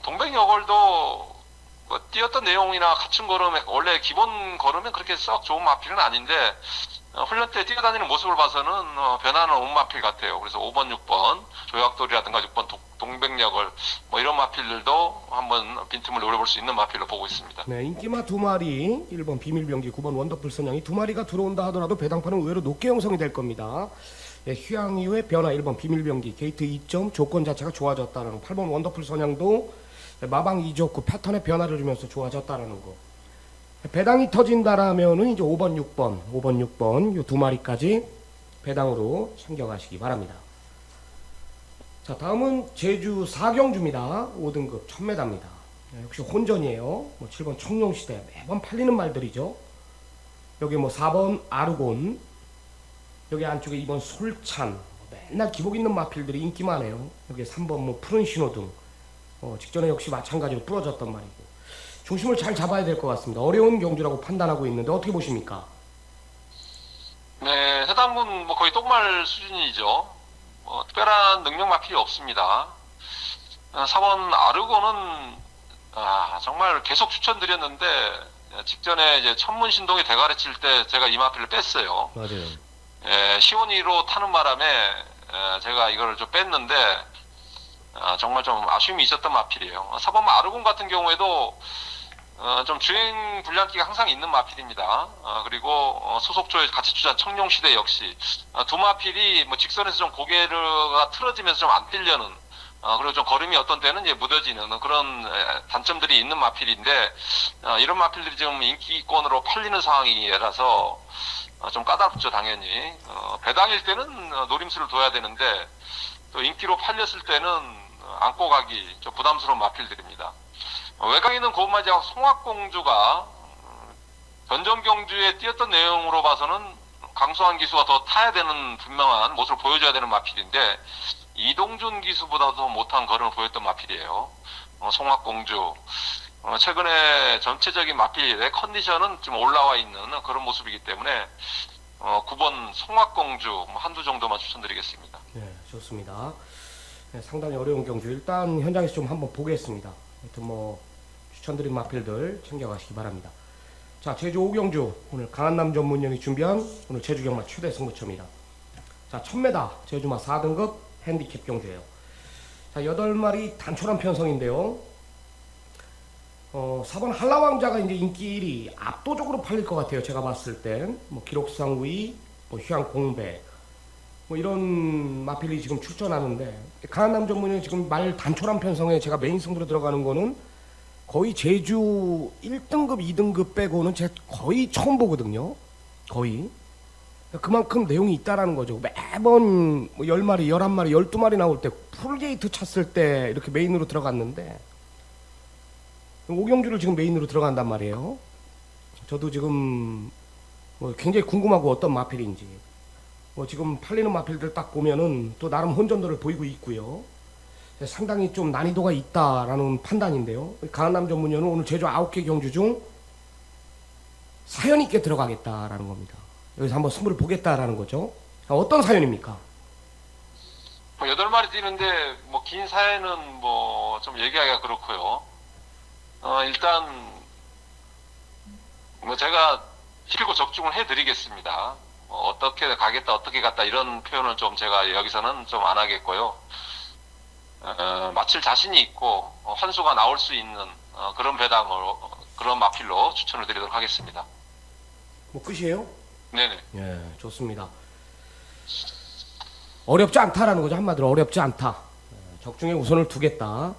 동백여걸도 뛰었던 내용이나 갖춘 걸음에 원래 기본 걸음은 그렇게 썩 좋은 마필은 아닌데 훈련 때 뛰어다니는 모습을 봐서는 변화는 온 마필 같아요. 그래서 5번, 6번 조약돌이라든가 6번 동백여걸 이런 마필들도 한번 빈틈을 노려볼 수 있는 마필로 보고 있습니다. 네, 인기마 2마리, 1번 비밀병기, 9번 원더풀 선양이 2마리가 들어온다 하더라도 배당판은 의외로 높게 형성이 될 겁니다. 휴양 이후에 변화 1번 비밀병기, 게이트 2점, 조건 자체가 좋아졌다는 8번 원더풀 선양도 마방 2족구 패턴의 변화를 주면서 좋아졌다는 거. 배당이 터진다라면은 이제 5번, 6번 이 2마리까지 배당으로 챙겨가시기 바랍니다. 자, 다음은 제주 4경주입니다. 5등급 1000m입니다. 역시 혼전이에요. 7번 청룡시대 매번 팔리는 말들이죠. 여기 4번 아르곤, 여기 안쪽에 2번 솔찬, 맨날 기복 있는 마필들이 인기 많아요. 여기 3번 푸른 신호등, 직전에 역시 마찬가지로 부러졌단 말이고. 중심을 잘 잡아야 될 것 같습니다. 어려운 경주라고 판단하고 있는데 어떻게 보십니까? 네, 해당군 거의 똥말 수준이죠. 특별한 능력 마필이 없습니다. 4번 아르고는 정말 계속 추천드렸는데 직전에 이제 천문신동에 대가리 칠 때 제가 이 마필을 뺐어요. 맞아요. 시원이로 타는 바람에 제가 이걸 좀 뺐는데 정말 좀 아쉬움이 있었던 마필이에요. 사범 아르곤 같은 경우에도 좀 주행 불량기가 항상 있는 마필입니다. 그리고 소속조에 같이 추진 청룡시대 역시 두 마필이 뭐 직선에서 좀 고개가 틀어지면서 좀 안 뛰려는 그리고 좀 걸음이 어떤 때는 이제 무뎌지는 그런 단점들이 있는 마필인데 이런 마필들이 지금 인기권으로 팔리는 상황이라서 좀 까다롭죠 당연히. 배당일 때는 노림수를 둬야 되는데 또 인기로 팔렸을 때는 안고 가기 좀 부담스러운 마필들입니다. 외곽에 있는 고마지와 송악공주가 변정경주에 뛰었던 내용으로 봐서는 강소한 기수가 더 타야 되는 분명한 모습을 보여줘야 되는 마필인데 이동준 기수보다도 못한 걸음을 보였던 마필이에요. 송악공주 최근에 전체적인 마필의 컨디션은 좀 올라와 있는 그런 모습이기 때문에 9번 송악공주 한두 정도만 추천드리겠습니다. 네, 좋습니다. 네, 상당히 어려운 경주. 일단 현장에서 좀 한번 보겠습니다. 하여튼 뭐 추천드린 마필들 챙겨가시기 바랍니다. 자, 제주 5경주 오늘 강한남 전문위원이 준비한 오늘 제주 경마 최대 승부처입니다. 자, 1000m 제주마 4등급 핸디캡 경주예요. 자, 8마리 단촐한 편성인데요. 4번 한라왕자가 이제 인기 1위 압도적으로 팔릴 것 같아요. 제가 봤을 땐 뭐 기록상 우위, 뭐 휴양 공백, 뭐 이런 마필이 지금 출전하는데 강한남 전문위원 지금 말 단촐한 편성에 제가 메인 승부로 들어가는 거는 거의 제주 1등급, 2등급 빼고는 제가 거의 처음 보거든요. 거의. 그만큼 내용이 있다라는 거죠. 매번 뭐 10마리, 11마리, 12마리 나올 때 풀게이트 찼을 때 이렇게 메인으로 들어갔는데 5경주를 지금 메인으로 들어간단 말이에요. 저도 지금 뭐 굉장히 궁금하고 어떤 마필인지 뭐 지금 팔리는 마필들 딱 보면은 또 나름 혼전도를 보이고 있고요. 상당히 좀 난이도가 있다라는 판단인데요. 강한남 전문위원은 오늘 제주 9개 경주 중 사연 있게 들어가겠다라는 겁니다. 여기서 한번 승부를 보겠다라는 거죠. 어떤 사연입니까? 8마리 뛰는데 뭐 긴 사연은 뭐 좀 얘기하기가 그렇고요. 일단 뭐 제가 필고 적중을 해드리겠습니다. 어떻게 가겠다, 어떻게 갔다 이런 표현을 좀 제가 여기서는 좀 안 하겠고요. 마칠 자신이 있고 환수가 나올 수 있는 그런 배당으로 그런 마필로 추천을 드리도록 하겠습니다. 뭐 끝이에요? 네네. 예, 좋습니다. 어렵지 않다라는 거죠. 한마디로 어렵지 않다. 적중에 우선을 두겠다.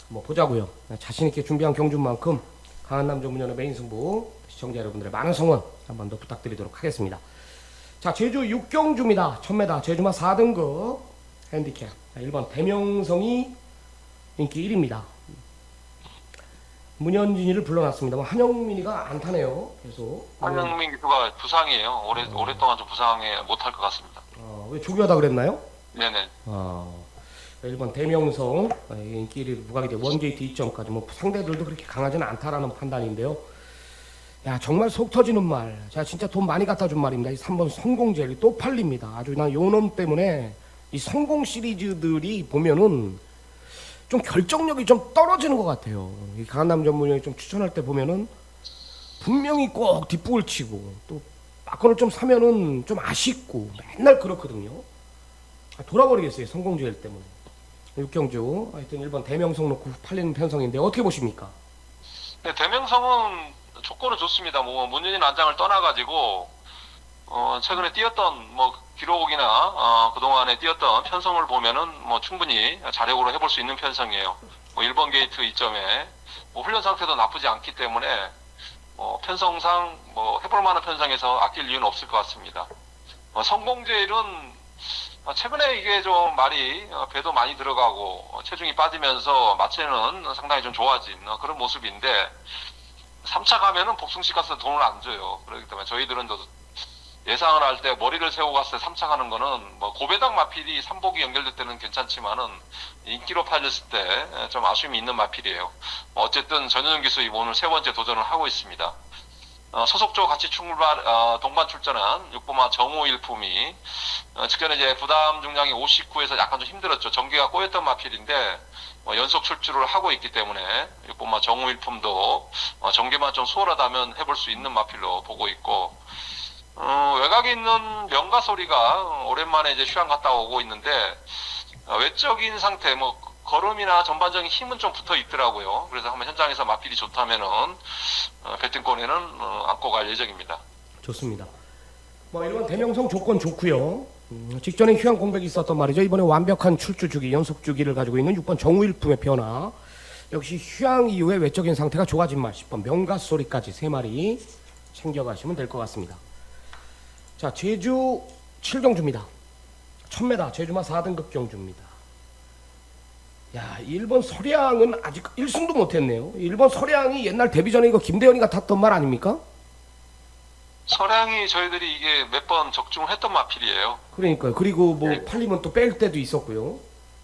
뭐 보자고요. 자신 있게 준비한 경주만큼 강한남 전문위원의 메인 승부 시청자 여러분들의 많은 성원 한번 더 부탁드리도록 하겠습니다. 자, 제주 6경주입니다. 1000m 제주마 4등급 핸디캡 1번 대명성이 인기 1위입니다. 문현진이를 불러놨습니다. 한영민이가 안 타네요. 계속. 한영민 기수가 부상이에요. 오랫동안 좀 부상에 못할 것 같습니다. 왜 조교하다 그랬나요? 네네. 1번 대명성 인기 1위 부각이 돼 원게이트 2점까지 뭐 상대들도 그렇게 강하지는 않다라는 판단인데요. 야, 정말 속 터지는 말. 제가 진짜 돈 많이 갖다 준 말입니다. 이 3번 성공젤이 또 팔립니다. 아주 난 요놈 때문에 이 성공 시리즈들이 보면은 좀 결정력이 좀 떨어지는 것 같아요. 이 강한남 전문위원이 좀 추천할 때 보면은 분명히 꼭 뒷북을 치고 또 막건을 좀 사면은 좀 아쉽고 맨날 그렇거든요. 돌아버리겠어요. 성공젤 때문에. 6경주 하여튼 1번 대명성 놓고 팔리는 편성인데 어떻게 보십니까? 네, 대명성은 조건은 좋습니다. 뭐 문현인 안장을 떠나가지고 최근에 뛰었던 뭐 기록이나 그동안에 뛰었던 편성을 보면은 뭐 충분히 자력으로 해볼 수 있는 편성이에요. 뭐 1번 게이트 2점에 뭐 훈련 상태도 나쁘지 않기 때문에 편성상 뭐 해볼 만한 편성에서 아낄 이유는 없을 것 같습니다. 성공제일은 최근에 이게 좀 말이 배도 많이 들어가고 체중이 빠지면서 마체는 상당히 좀 좋아진 그런 모습인데 3차 가면은 복승식 가서 돈을 안 줘요. 그렇기 때문에 저희들은 예상을 할 때 머리를 세우고 갔을 때 3차 가는 거는 뭐 고배당 마필이 3복이 연결될 때는 괜찮지만은 인기로 팔렸을 때 좀 아쉬움이 있는 마필이에요. 어쨌든 전현웅 기수 오늘 세 번째 도전을 하고 있습니다. 소속조 같이 동반 출전한 6번마 정호일품이 직전에 이제 부담 중량이 59에서 약간 좀 힘들었죠. 전개가 꼬였던 마필인데 연속 출주를 하고 있기 때문에 6번마 정호일품도 전개만 좀 수월하다면 해볼 수 있는 마필로 보고 있고 외곽에 있는 명가소리가 오랜만에 이제 휴양 갔다 오고 있는데 외적인 상태 뭐 걸음이나 전반적인 힘은 좀 붙어 있더라고요. 그래서 한번 현장에서 마필이 좋다면은 배팅권에는 안고 갈 예정입니다. 좋습니다. 뭐 일본 대명성 조건 좋고요. 직전에 휴양 공백이 있었던 말이죠. 이번에 완벽한 출주 주기, 연속 주기를 가지고 있는 6번 정우일품의 변화. 역시 휴양 이후에 외적인 상태가 좋아진 맛 10번 명가소리까지 3마리 챙겨가시면 될 것 같습니다. 자, 제주 7경주입니다. 1000m 제주마 4등급 경주입니다. 야, 일본 서량은 아직 1승도 못했네요. 일본 서량이 옛날 데뷔 전에 이거 김대현이가 탔던 말 아닙니까? 서량이 저희들이 이게 몇 번 적중을 했던 마필이에요. 그러니까요. 그리고 뭐 네. 팔리면 또 뺄 때도 있었고요.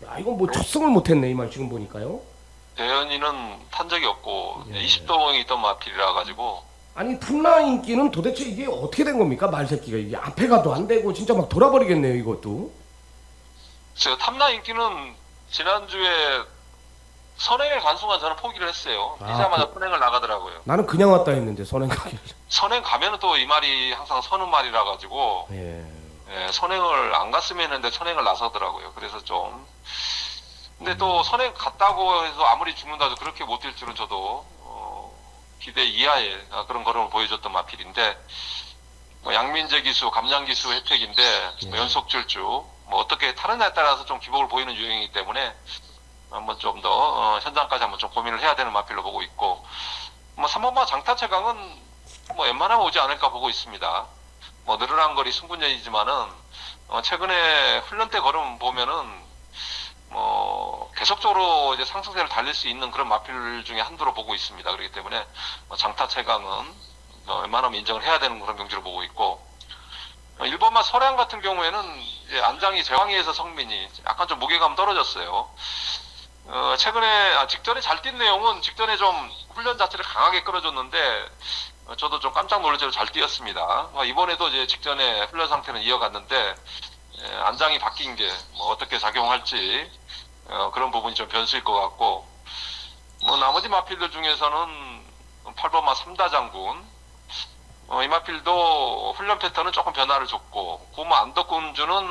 야, 이건 뭐 첫 승을 못했네 이 말 지금 보니까요. 대현이는 탄 적이 없고 예. 20도봉이 있던 마필이라 가지고 아니 탐라 인기는 도대체 이게 어떻게 된 겁니까? 말새끼가 이게 앞에 가도 안 되고 진짜 막 돌아버리겠네요 이것도. 제가 탐라 인기는 지난주에 선행을 간 순간 저는 포기를 했어요. 아, 뛰자마자 선행을 나가더라고요. 나는 그냥 왔다 했는데 선행가게. 선행 가면은 또 이 말이 항상 서는 말이라 가지고 예. 선행을 안 갔으면 했는데 선행을 나서더라고요. 그래서 좀 근데 또 선행 갔다고 해서 아무리 죽는다도 그렇게 못 뛸 줄은 저도 기대 이하의 그런 걸음을 보여줬던 마필인데 뭐 양민재 기수, 감량 기수 혜택인데 뭐 연속 출주 뭐 어떻게 타느냐에 따라서 좀 기복을 보이는 유형이기 때문에 한번 좀 더 현장까지 한번 좀 고민을 해야 되는 마필로 보고 있고 뭐 3번마 장타 최강은 뭐 웬만하면 오지 않을까 보고 있습니다. 뭐 늘어난 거리 승분전이지만은 최근에 훈련 때 걸음 보면은 뭐 계속적으로 이제 상승세를 달릴 수 있는 그런 마필 중에 한두로 보고 있습니다. 그렇기 때문에 장타 최강은 웬만하면 인정을 해야 되는 그런 경주로 보고 있고 1번마 서량 같은 경우에는 이제 안장이 제왕이에서 성민이 약간 좀 무게감 떨어졌어요. 최근에 직전에 잘 뛴 내용은 직전에 좀 훈련 자체를 강하게 끌어줬는데 저도 좀 깜짝 놀랄 대로 잘 뛰었습니다. 이번에도 이제 직전에 훈련 상태는 이어갔는데 안장이 바뀐 게 뭐 어떻게 작용할지 그런 부분이 좀 변수일 것 같고 뭐 나머지 마필들 중에서는 8번마 3다 장군 이 마필도 훈련 패턴은 조금 변화를 줬고 9번 안덕군주는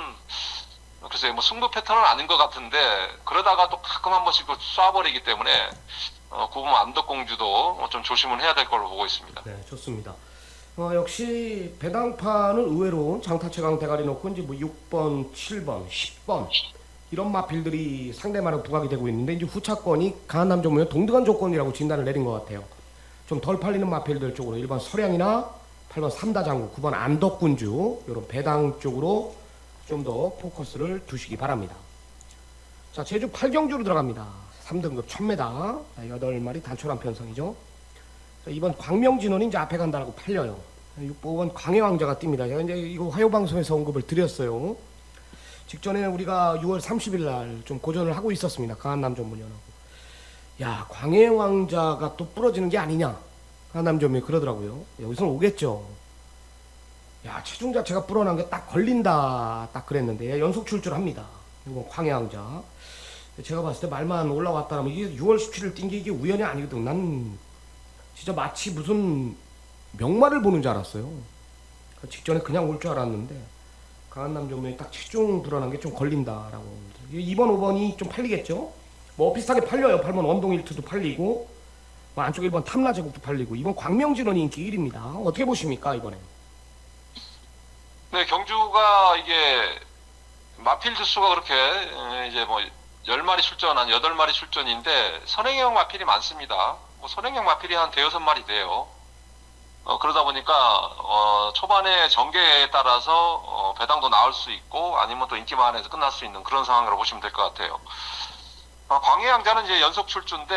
글쎄요 뭐 승부 패턴은 아닌 것 같은데 그러다가 또 가끔 한 번씩 쏴버리기 때문에 9번 안덕공주도 좀 조심을 해야 될 걸로 보고 있습니다. 네, 좋습니다. 역시 배당파는 의외로 장타체강 대가리 놓고 이제 뭐 6번, 7번, 10번 이런 마필들이 상대만은 부각이 되고 있는데 이제 후차권이 강한 남조모의 동등한 조건이라고 진단을 내린 것 같아요. 좀 덜 팔리는 마필들 쪽으로 1번 서량이나 8번 삼다장구, 9번 안덕군주 이런 배당 쪽으로 좀 더 포커스를 두시기 바랍니다. 자, 제주 8경주로 들어갑니다. 3등급 1000m 8마리 단촐한 편성이죠. 자, 이번 광명진원이 이제 앞에 간다라고 팔려요. 6번 광해왕자가 뜁니다. 제가 이제 이거 화요방송에서 언급을 드렸어요. 직전에 우리가 6월 30일 날 좀 고전을 하고 있었습니다. 강한남 전문위원하고. 야, 광해왕자가 또 부러지는 게 아니냐. 강한남 전문위 그러더라고요. 여기서는 오겠죠. 야, 체중 자체가 불어난 게 딱 걸린다. 딱 그랬는데 연속 출주를 합니다. 이번 광해왕자. 제가 봤을 때 말만 올라왔다면 이게 6월 17일 뛴 게 이게 우연이 아니거든. 난 진짜 마치 무슨 명마를 보는 줄 알았어요. 직전에 그냥 올 줄 알았는데 강한남 전문이 딱 체중 불어난 게 좀 걸린다라고. 2번, 5번이 좀 팔리겠죠? 뭐 비슷하게 팔려요. 8번 원동일투도 팔리고 뭐 안쪽 1번 탐라제국도 팔리고 이번 광명진원이 인기 1위입니다. 어떻게 보십니까 이번에? 네, 경주가 이게 마필 주수가 그렇게 이제 뭐 10마리 출전, 한 8마리 출전인데 선행형 마필이 많습니다. 뭐 선행형 마필이 한 대여섯 마리 돼요. 그러다 보니까 초반에 전개에 따라서 배당도 나올 수 있고 아니면 또 인기만 해서 끝날 수 있는 그런 상황으로 보시면 될 것 같아요. 광해양자는 이제 연속 출주인데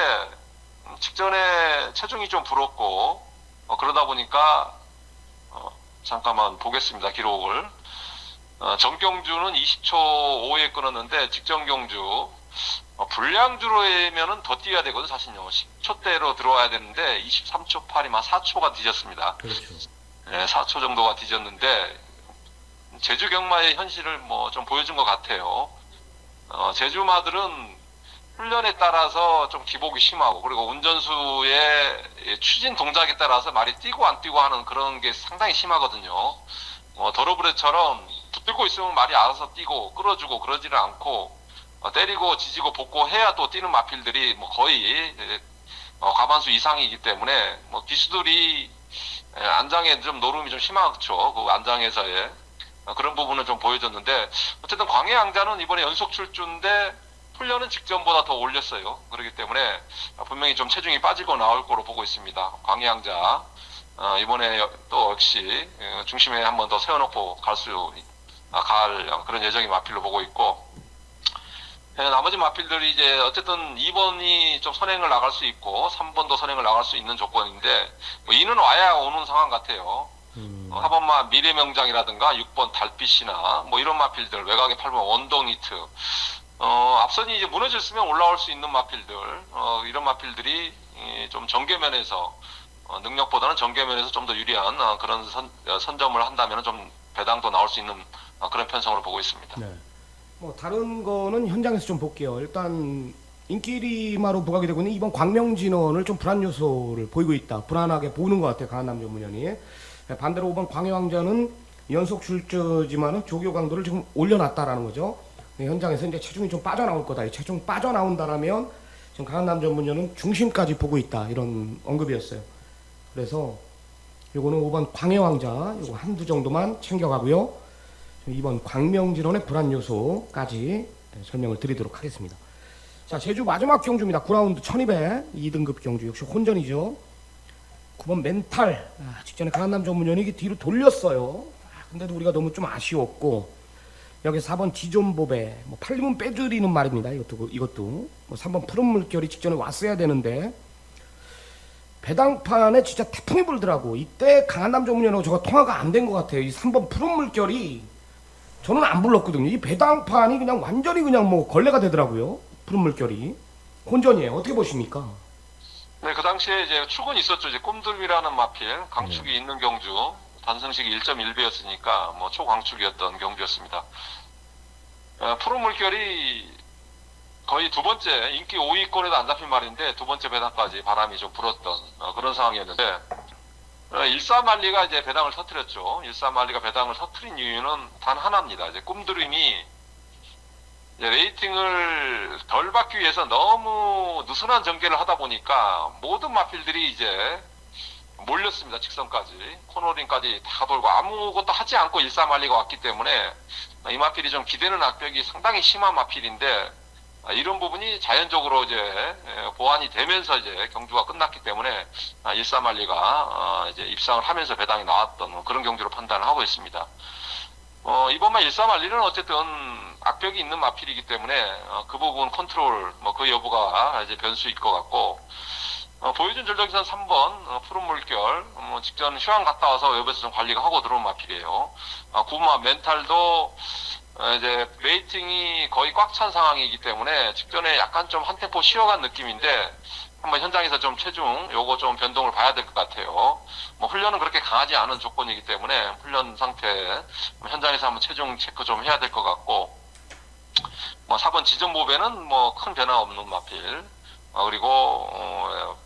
직전에 체중이 좀 불었고 그러다 보니까 잠깐만 보겠습니다. 기록을. 정경주는 20초 5에 끊었는데 직전 경주 불량주로면은 더 뛰어야 되거든 사실요. 10초대로 들어와야 되는데 23초 8이면 4초가 뒤졌습니다. 그렇죠. 네, 4초 정도가 뒤졌는데 제주 경마의 현실을 뭐 좀 보여준 것 같아요. 제주마들은 훈련에 따라서 좀 기복이 심하고 그리고 운전수의 추진 동작에 따라서 말이 뛰고 안 뛰고 하는 그런 게 상당히 심하거든요. 더러브레처럼 붙들고 있으면 말이 알아서 뛰고 끌어주고 그러지는 않고 때리고 지지고 볶고 해야 또 뛰는 마필들이 뭐 거의 과반수 이상이기 때문에 뭐 기수들이 안장에 좀 노름이 좀 심하죠. 그 안장에서의 그런 부분은 좀 보여줬는데 어쨌든 광해양자는 이번에 연속 출주인데 훈련은 직전보다 더 올렸어요. 그렇기 때문에 분명히 좀 체중이 빠지고 나올 거로 보고 있습니다. 광해양자 이번에 또 역시 중심에 한번 더 세워놓고 갈 그런 예정이 마필로 보고 있고 나머지 마필들이 이제 어쨌든 2번이 좀 선행을 나갈 수 있고 3번도 선행을 나갈 수 있는 조건인데 뭐 2는 와야 오는 상황 같아요. 4번마 미래명장이라든가 6번 달빛이나 뭐 이런 마필들 외곽에 8번 원동이트 앞선이 이제 무너졌으면 올라올 수 있는 마필들 이런 마필들이 좀 전개면에서 능력보다는 전개면에서 좀 더 유리한 그런 선점을 한다면 좀 배당도 나올 수 있는 그런 편성으로 보고 있습니다. 네. 뭐 다른 거는 현장에서 좀 볼게요. 일단 인기리마로 부각이 되고 있는 이번 광명진원을 좀 불안 요소를 보이고 있다. 불안하게 보는 것 같아요. 강한남 전문위원이. 반대로 5번 광해왕자는 연속 출저지만은 조교 강도를 지금 올려놨다라는 거죠. 현장에서 이제 체중이 좀 빠져나올 거다. 이 체중 빠져나온다라면 지금 강한남 전문위원은 중심까지 보고 있다. 이런 언급이었어요. 그래서 요거는 5번 광해왕자 요거 한두 정도만 챙겨가고요. 이번 광명진원의 불안 요소까지 설명을 드리도록 하겠습니다. 자, 제주 마지막 경주입니다. 9라운드 1200 2등급 경주 역시 혼전이죠. 9번 멘탈 직전에 강한남 전문위원이 뒤로 돌렸어요. 근데도 우리가 너무 좀 아쉬웠고 여기 4번 지존보배 뭐 팔림은 빼드리는 말입니다. 이것도 뭐 3번 푸른 물결이 직전에 왔어야 되는데 배당판에 진짜 태풍이 불더라고. 이때 강한남 전문위원하고 저가 통화가 안 된 것 같아요. 이 3번 푸른 물결이 저는 안 불렀거든요. 이 배당판이 그냥 완전히 그냥 뭐 걸레가 되더라고요. 푸른 물결이 혼전이에요. 어떻게 보십니까? 네, 그 당시에 이제 축은 있었죠. 이제 꿈들이라는 마필 강축이 있는 경주 단승식이 1.1배였으니까 뭐 초강축이었던 경주였습니다. 푸른 물결이 거의 두 번째 인기 5위권에도 안 잡힌 말인데 두 번째 배당까지 바람이 좀 불었던 그런 상황이었는데 일사만리가 이제 배당을 터뜨렸죠. 일사만리가 배당을 터뜨린 이유는 단 하나입니다. 이제 꿈드림이 이제 레이팅을 덜 받기 위해서 너무 느슨한 전개를 하다 보니까 모든 마필들이 이제 몰렸습니다. 직선까지 코너링까지 다 돌고 아무것도 하지 않고 일사만리가 왔기 때문에 이 마필이 좀 기대는 악벽이 상당히 심한 마필인데 이런 부분이 자연적으로 이제 보완이 되면서 이제 경주가 끝났기 때문에 일사만리가 이제 입상을 하면서 배당이 나왔던 그런 경주로 판단을 하고 있습니다. 이번만 일사만리는 어쨌든 악벽이 있는 마필이기 때문에 그 부분 컨트롤 그 여부가 이제 변수일 것 같고 보여준 전적에서는 3번 푸른 물결 직전 휴양 갔다 와서 옆에서 좀 관리가 하고 들어온 마필이에요. 9번 멘탈도 이제 레이팅이 거의 꽉 찬 상황이기 때문에 직전에 약간 좀 한 템포 쉬어간 느낌인데 한번 현장에서 좀 체중 요거 좀 변동을 봐야 될 것 같아요. 뭐 훈련은 그렇게 강하지 않은 조건이기 때문에 훈련 상태 현장에서 한번 체중 체크 좀 해야 될 것 같고 뭐 4번 지정보배는 뭐 큰 변화 없는 마필 그리고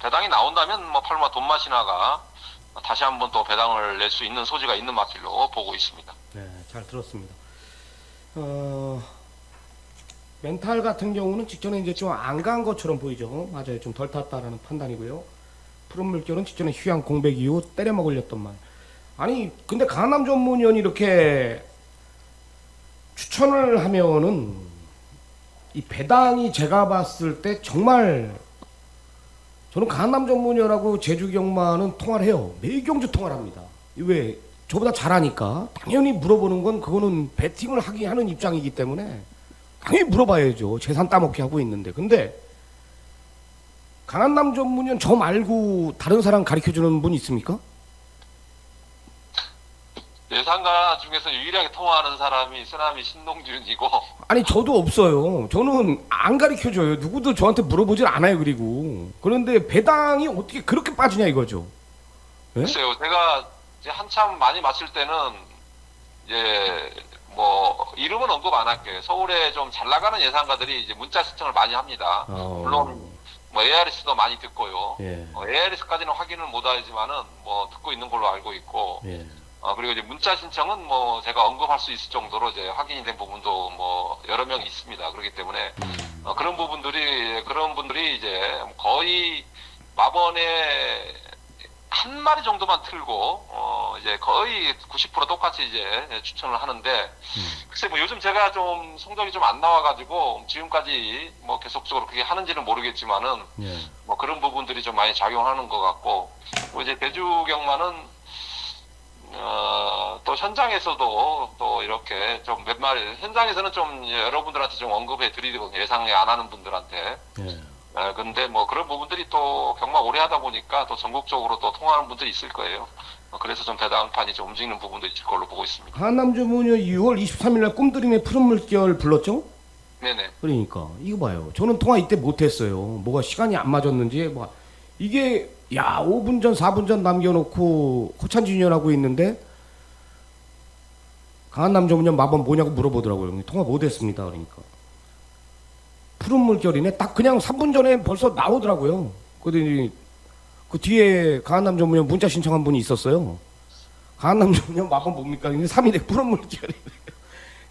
배당이 나온다면 뭐 8마 돈맛이나가 다시 한번 또 배당을 낼 수 있는 소지가 있는 마필로 보고 있습니다. 네, 잘 들었습니다. 멘탈 같은 경우는 직전에 이제 좀 안 간 것처럼 보이죠. 맞아요. 좀 덜 탔다라는 판단이고요. 푸른 물결은 직전에 휴양 공백 이후 때려 먹으렸던 말. 아니, 근데 강한남 전문위원이 이렇게 추천을 하면은 이 배당이 제가 봤을 때 정말 저는 강한남 전문위원하고 제주경마는 통화를 해요. 매일 경주 통화를 합니다. 왜? 저보다 잘하니까 당연히 물어보는 건 그거는 배팅을 하는 입장이기 때문에 당연히 물어봐야죠. 재산 따먹기 하고 있는데. 근데 강한남 전문위원 저 말고 다른 사람 가르쳐주는 분 있습니까? 예상가 중에서 유일하게 통화하는 사람이 쓰나미 신동준이고 아니 저도 없어요. 저는 안 가르쳐줘요. 누구도 저한테 물어보질 않아요. 그런데 배당이 어떻게 그렇게 빠지냐 이거죠. 네? 글쎄요. 제가 이제 한참 많이 맞출 때는 이제 뭐 이름은 언급 안 할게요. 서울에 좀 잘 나가는 예상가들이 이제 문자 신청을 많이 합니다. 물론 뭐 ARS도 많이 듣고요. 예. ARS까지는 확인을 못 하지만은 뭐 듣고 있는 걸로 알고 있고 예. 그리고 이제 문자 신청은 뭐 제가 언급할 수 있을 정도로 이제 확인이 된 부분도 뭐 여러 명 있습니다. 그렇기 때문에 그런 분들이 이제 거의 마번에 한 마리 정도만 틀고 이제 거의 90% 똑같이 이제 추천을 하는데 글쎄 뭐 요즘 제가 좀 성적이 좀 안 나와가지고 지금까지 뭐 계속적으로 그게 하는지는 모르겠지만은 예. 뭐 그런 부분들이 좀 많이 작용하는 것 같고 뭐 이제 대주경마는 또 현장에서도 또 이렇게 좀 몇 마리 현장에서는 좀 여러분들한테 좀 언급해 드리고 예상에 안 하는 분들한테 예. 근데 뭐 그런 부분들이 또 경마 오래 하다 보니까 또 전국적으로 또 통하는 분들이 있을 거예요. 그래서 좀 배당판이 좀 움직이는 부분도 있을 걸로 보고 있습니다. 한남주문이 6월 23일 날 꿈드림의 푸른 물결 불렀죠? 네네. 그러니까 이거 봐요. 저는 통화 이때 못했어요. 뭐가 시간이 안 맞았는지 뭐 이게 5분 전 4분 전 남겨놓고 호찬진이하고 있는데 강한 남자분이 마법 뭐냐고 물어보더라고요. 통화 못했습니다. 그러니까 푸른 물결이네. 딱 그냥 3분 전에 벌써 나오더라고요. 그랬더니 그 뒤에 강한 남자분이 문자 신청한 분이 있었어요. 강한 남자분이 마법 뭡니까? 3일에 푸른 물결이래요.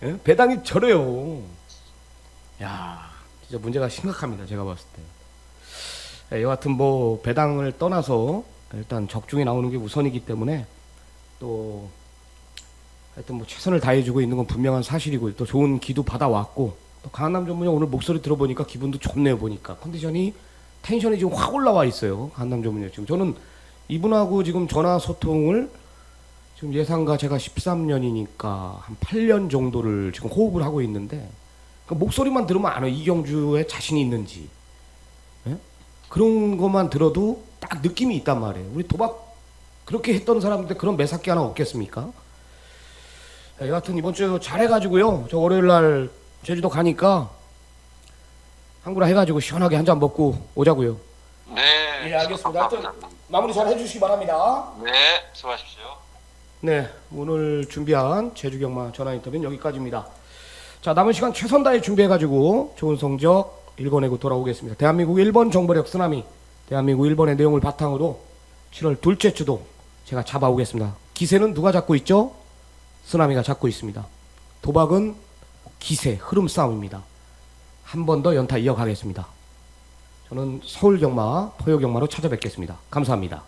예? 배당이 저래요. 야, 진짜 문제가 심각합니다. 제가 봤을 때. 예, 여하튼 뭐 배당을 떠나서 일단 적중에 나오는 게 우선이기 때문에 또 하여튼 뭐 최선을 다해주고 있는 건 분명한 사실이고 또 좋은 기도 받아왔고 또 강한남 전문이 오늘 목소리 들어보니까 기분도 좋네요. 보니까 컨디션이 텐션이 지금 확 올라와 있어요. 강한남 전문이 지금 저는 이분하고 지금 전화 소통을 지금 예상가 제가 13년이니까 한 8년 정도를 지금 호흡을 하고 있는데 그 목소리만 들으면 알아요. 이경주에 자신이 있는지. 예? 그런 것만 들어도 딱 느낌이 있단 말이에요. 우리 도박 그렇게 했던 사람한테 그런 매사기 하나 없겠습니까? 예, 여하튼 이번 주 잘해가지고요. 저 월요일 날 제주도 가니까 한구라 해가지고 시원하게 한 잔 먹고 오자고요. 네. 예, 알겠습니다. 하여튼 마무리 잘 해주시기 바랍니다. 네. 수고하십시오. 네, 오늘 준비한 제주경마 전화 인터뷰는 여기까지입니다. 자, 남은 시간 최선 다해 준비해가지고 좋은 성적 읽어내고 돌아오겠습니다. 대한민국 1번 정보력 쓰나미, 대한민국 1번의 내용을 바탕으로 7월 둘째 주도 제가 잡아오겠습니다. 기세는 누가 잡고 있죠? 쓰나미가 잡고 있습니다. 도박은 기세, 흐름 싸움입니다. 한 번 더 연타 이어가겠습니다. 저는 서울경마, 포효경마로 찾아뵙겠습니다. 감사합니다.